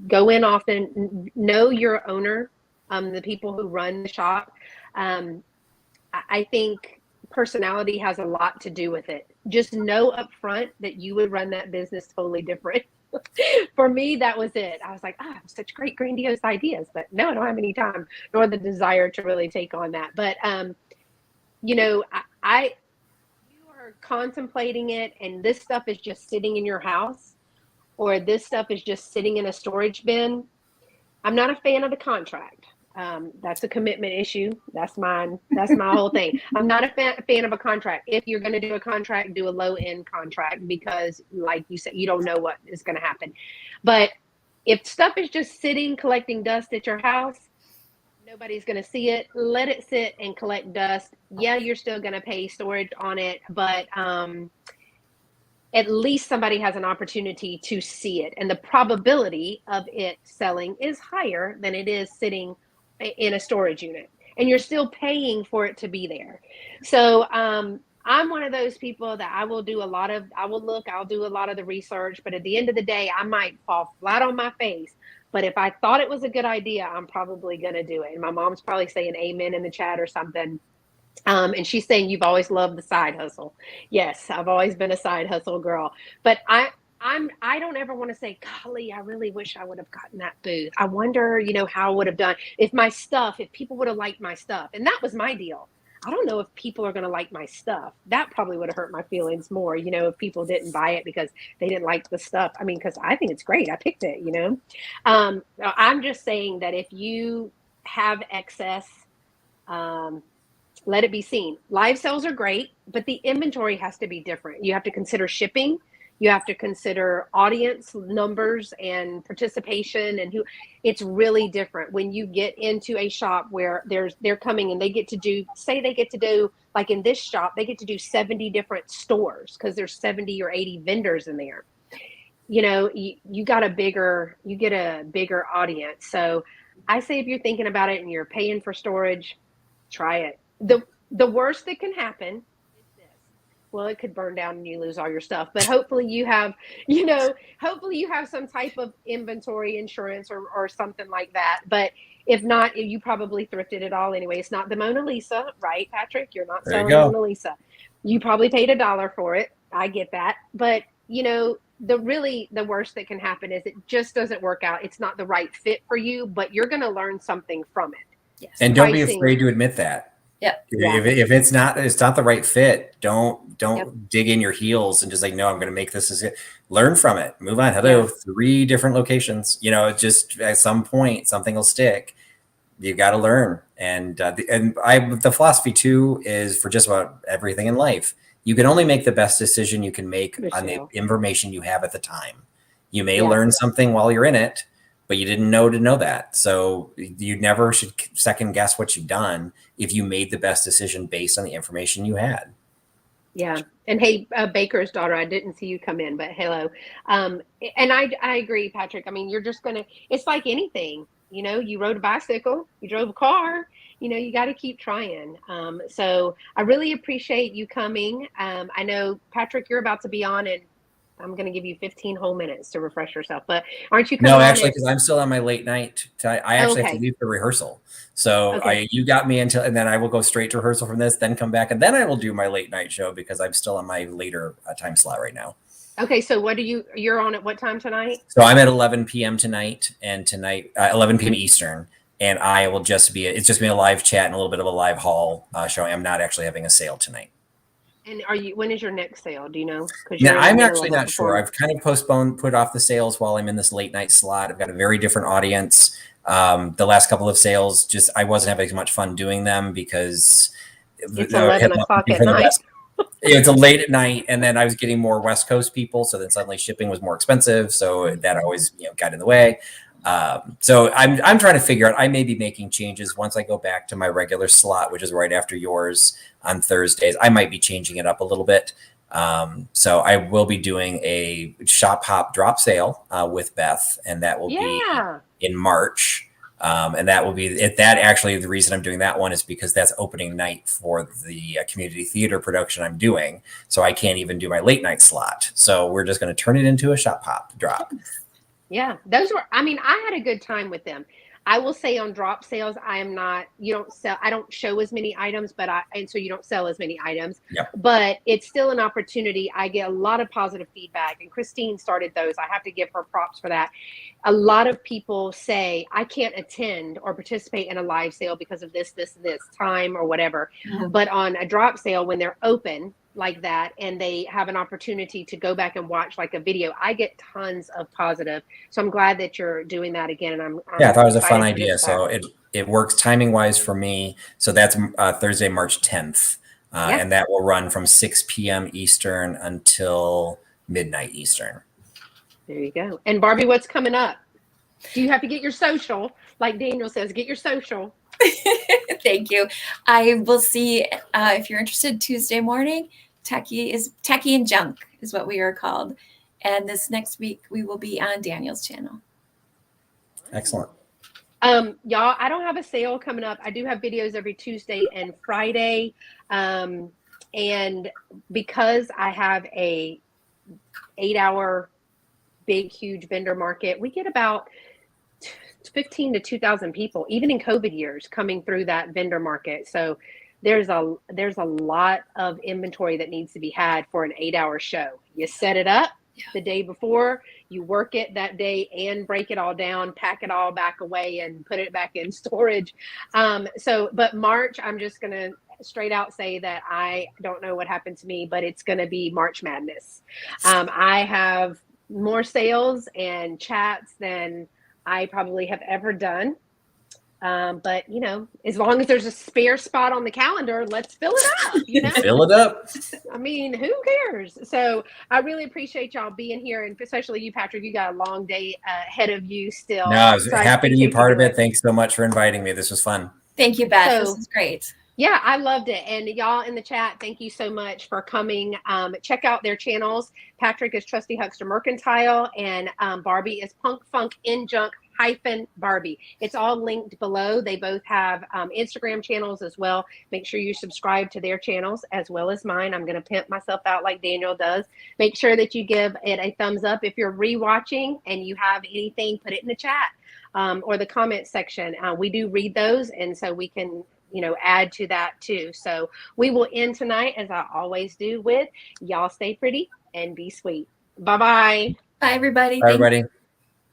Go in often, know your owner, the people who run the shop. I think personality has a lot to do with it. Just know up front that you would run that business totally different. For me, that was it. I was like, I have such great grandiose ideas, but no, I don't have any time nor the desire to really take on that. But, you are contemplating it and this stuff is just sitting in your house or this stuff is just sitting in a storage bin. I'm not a fan of the contract. That's a commitment issue. That's mine. That's my whole thing. I'm not a fan of a contract. If you're going to do a contract, do a low end contract because like you said, you don't know what is going to happen. But if stuff is just sitting, collecting dust at your house, nobody's going to see it. Let it sit and collect dust. Yeah, you're still going to pay storage on it, but at least somebody has an opportunity to see it. And the probability of it selling is higher than it is sitting in a storage unit. And you're still paying for it to be there. So I'm one of those people that I'll do a lot of the research, but at the end of the day, I might fall flat on my face. But if I thought it was a good idea, I'm probably going to do it. And my mom's probably saying amen in the chat or something. And she's saying, you've always loved the side hustle. Yes, I've always been a side hustle girl. But I don't ever want to say, golly, I really wish I would have gotten that booth. I wonder, how I would have done if people would have liked my stuff. And that was my deal. I don't know if people are going to like my stuff. That probably would have hurt my feelings more, if people didn't buy it because they didn't like the stuff. I mean, because I think it's great. I picked it, I'm just saying that if you have excess, let it be seen. Live sales are great, but the inventory has to be different. You have to consider shipping. You have to consider audience numbers and participation and it's really different when you get into a shop where they're coming and they get to do like in this shop, they get to do 70 different stores because there's 70 or 80 vendors in there. You get a bigger audience. So I say, if you're thinking about it and you're paying for storage, try it. The worst that can happen is this. Well, it could burn down and you lose all your stuff, but hopefully you have some type of inventory insurance or something like that. But if not, you probably thrifted it all anyway. It's not the Mona Lisa, right, Patrick? You're not selling the Mona Lisa. You probably paid $1 for it. I get that. But, the worst that can happen is it just doesn't work out. It's not the right fit for you, but you're going to learn something from it. Yes. And don't be afraid to admit that. Yeah. If it's not the right fit, don't dig in your heels and just like, no, I'm going to make this. Learn from it. Move on. Hello, 3 different locations. Just at some point, something will stick. You've got to learn. And the philosophy too is for just about everything in life. You can only make the best decision you can make on the information you have at the time. You may learn something while you're in it, but you didn't know to know that. So you never should second guess what you've done if you made the best decision based on the information you had. Yeah. And hey, Baker's daughter, I didn't see you come in, but hello. And I agree, Patrick. I mean, you're just it's like anything, you rode a bicycle, you drove a car, you got to keep trying. So I really appreciate you coming. I know, Patrick, you're about to be on, and I'm going to give you 15 whole minutes to refresh yourself, but aren't you coming? No, actually, because I'm still on my late night. I actually have to leave for rehearsal. So you got me until, and then I will go straight to rehearsal from this, then come back, and then I will do my late night show because I'm still on my later time slot right now. Okay, so you're on at what time tonight? So I'm at 11 p.m. tonight, and 11 p.m. Eastern, and I will it's just be a live chat and a little bit of a live haul showing. I'm not actually having a sale tonight. And when is your next sale? Do you know? Yeah, I'm actually not sure. I've kind of put off the sales while I'm in this late night slot. I've got a very different audience. The last couple of sales, I wasn't having as much fun doing them because it's 11 o'clock at night. It's a late at night, and then I was getting more West Coast people, so then suddenly shipping was more expensive, so that always got in the way. So I'm trying to figure out. I may be making changes once I go back to my regular slot, which is right after yours on Thursdays. I might be changing it up a little bit. So I will be doing a shop hop drop sale with Beth, and that will be in March. And that will be that. Actually, the reason I'm doing that one is because that's opening night for the community theater production I'm doing. So I can't even do my late night slot. So we're just going to turn it into a shop hop drop. Yeah, I had a good time with them. I will say on drop sales, I don't show as many items, and so you don't sell as many items, but it's still an opportunity. I get a lot of positive feedback, and Christine started those. I have to give her props for that. A lot of people say, I can't attend or participate in a live sale because of this time or whatever. Mm-hmm. But on a drop sale, when they're open like that and they have an opportunity to go back and watch like a video, I get tons of positive. So I'm glad that you're doing that again. And I thought it was a fun idea. So it works timing wise for me. So that's Thursday, March 10th. And that will run from 6 p.m. Eastern until midnight Eastern. There you go. And Barbie, what's coming up? Do you have to get your social? Like Daniel says, get your social. Thank you. I will see if you're interested Tuesday morning. Techie and Junk is what we are called. And this next week we will be on Daniel's channel. Excellent. Y'all, I don't have a sale coming up. I do have videos every Tuesday and Friday. And because I have a 8-hour big, huge vendor market, we get about 15 to 2,000 people, even in COVID years, coming through that vendor market. So there's a lot of inventory that needs to be had for an 8-hour show. You set it up the day before, you work it that day and break it all down, pack it all back away and put it back in storage. But March, I'm just going to straight out say that I don't know what happened to me, but it's going to be March Madness. I have more sales and chats than I probably have ever done. But as long as there's a spare spot on the calendar, let's fill it up, Fill it up. I mean, who cares? So I really appreciate y'all being here, and especially you, Patrick. You got a long day ahead of you still. No, I was happy to be part of it. Thanks so much for inviting me. This was fun. Thank you, Beth. This is great. Yeah, I loved it. And y'all in the chat, thank you so much for coming. Check out their channels. Patrick is Trusty Huckster Mercantile, and Barbie is Punk Funk in Junk Barbie. It's all linked below. They both have Instagram channels as well. Make sure you subscribe to their channels as well as mine. I'm going to pimp myself out like Daniel does. Make sure that you give it a thumbs up. If you're rewatching and you have anything, put it in the chat or the comment section. We do read those, and so we can add to that too. So we will end tonight, as I always do, with y'all stay pretty and be sweet. Bye-bye. Bye, everybody. Bye, everybody.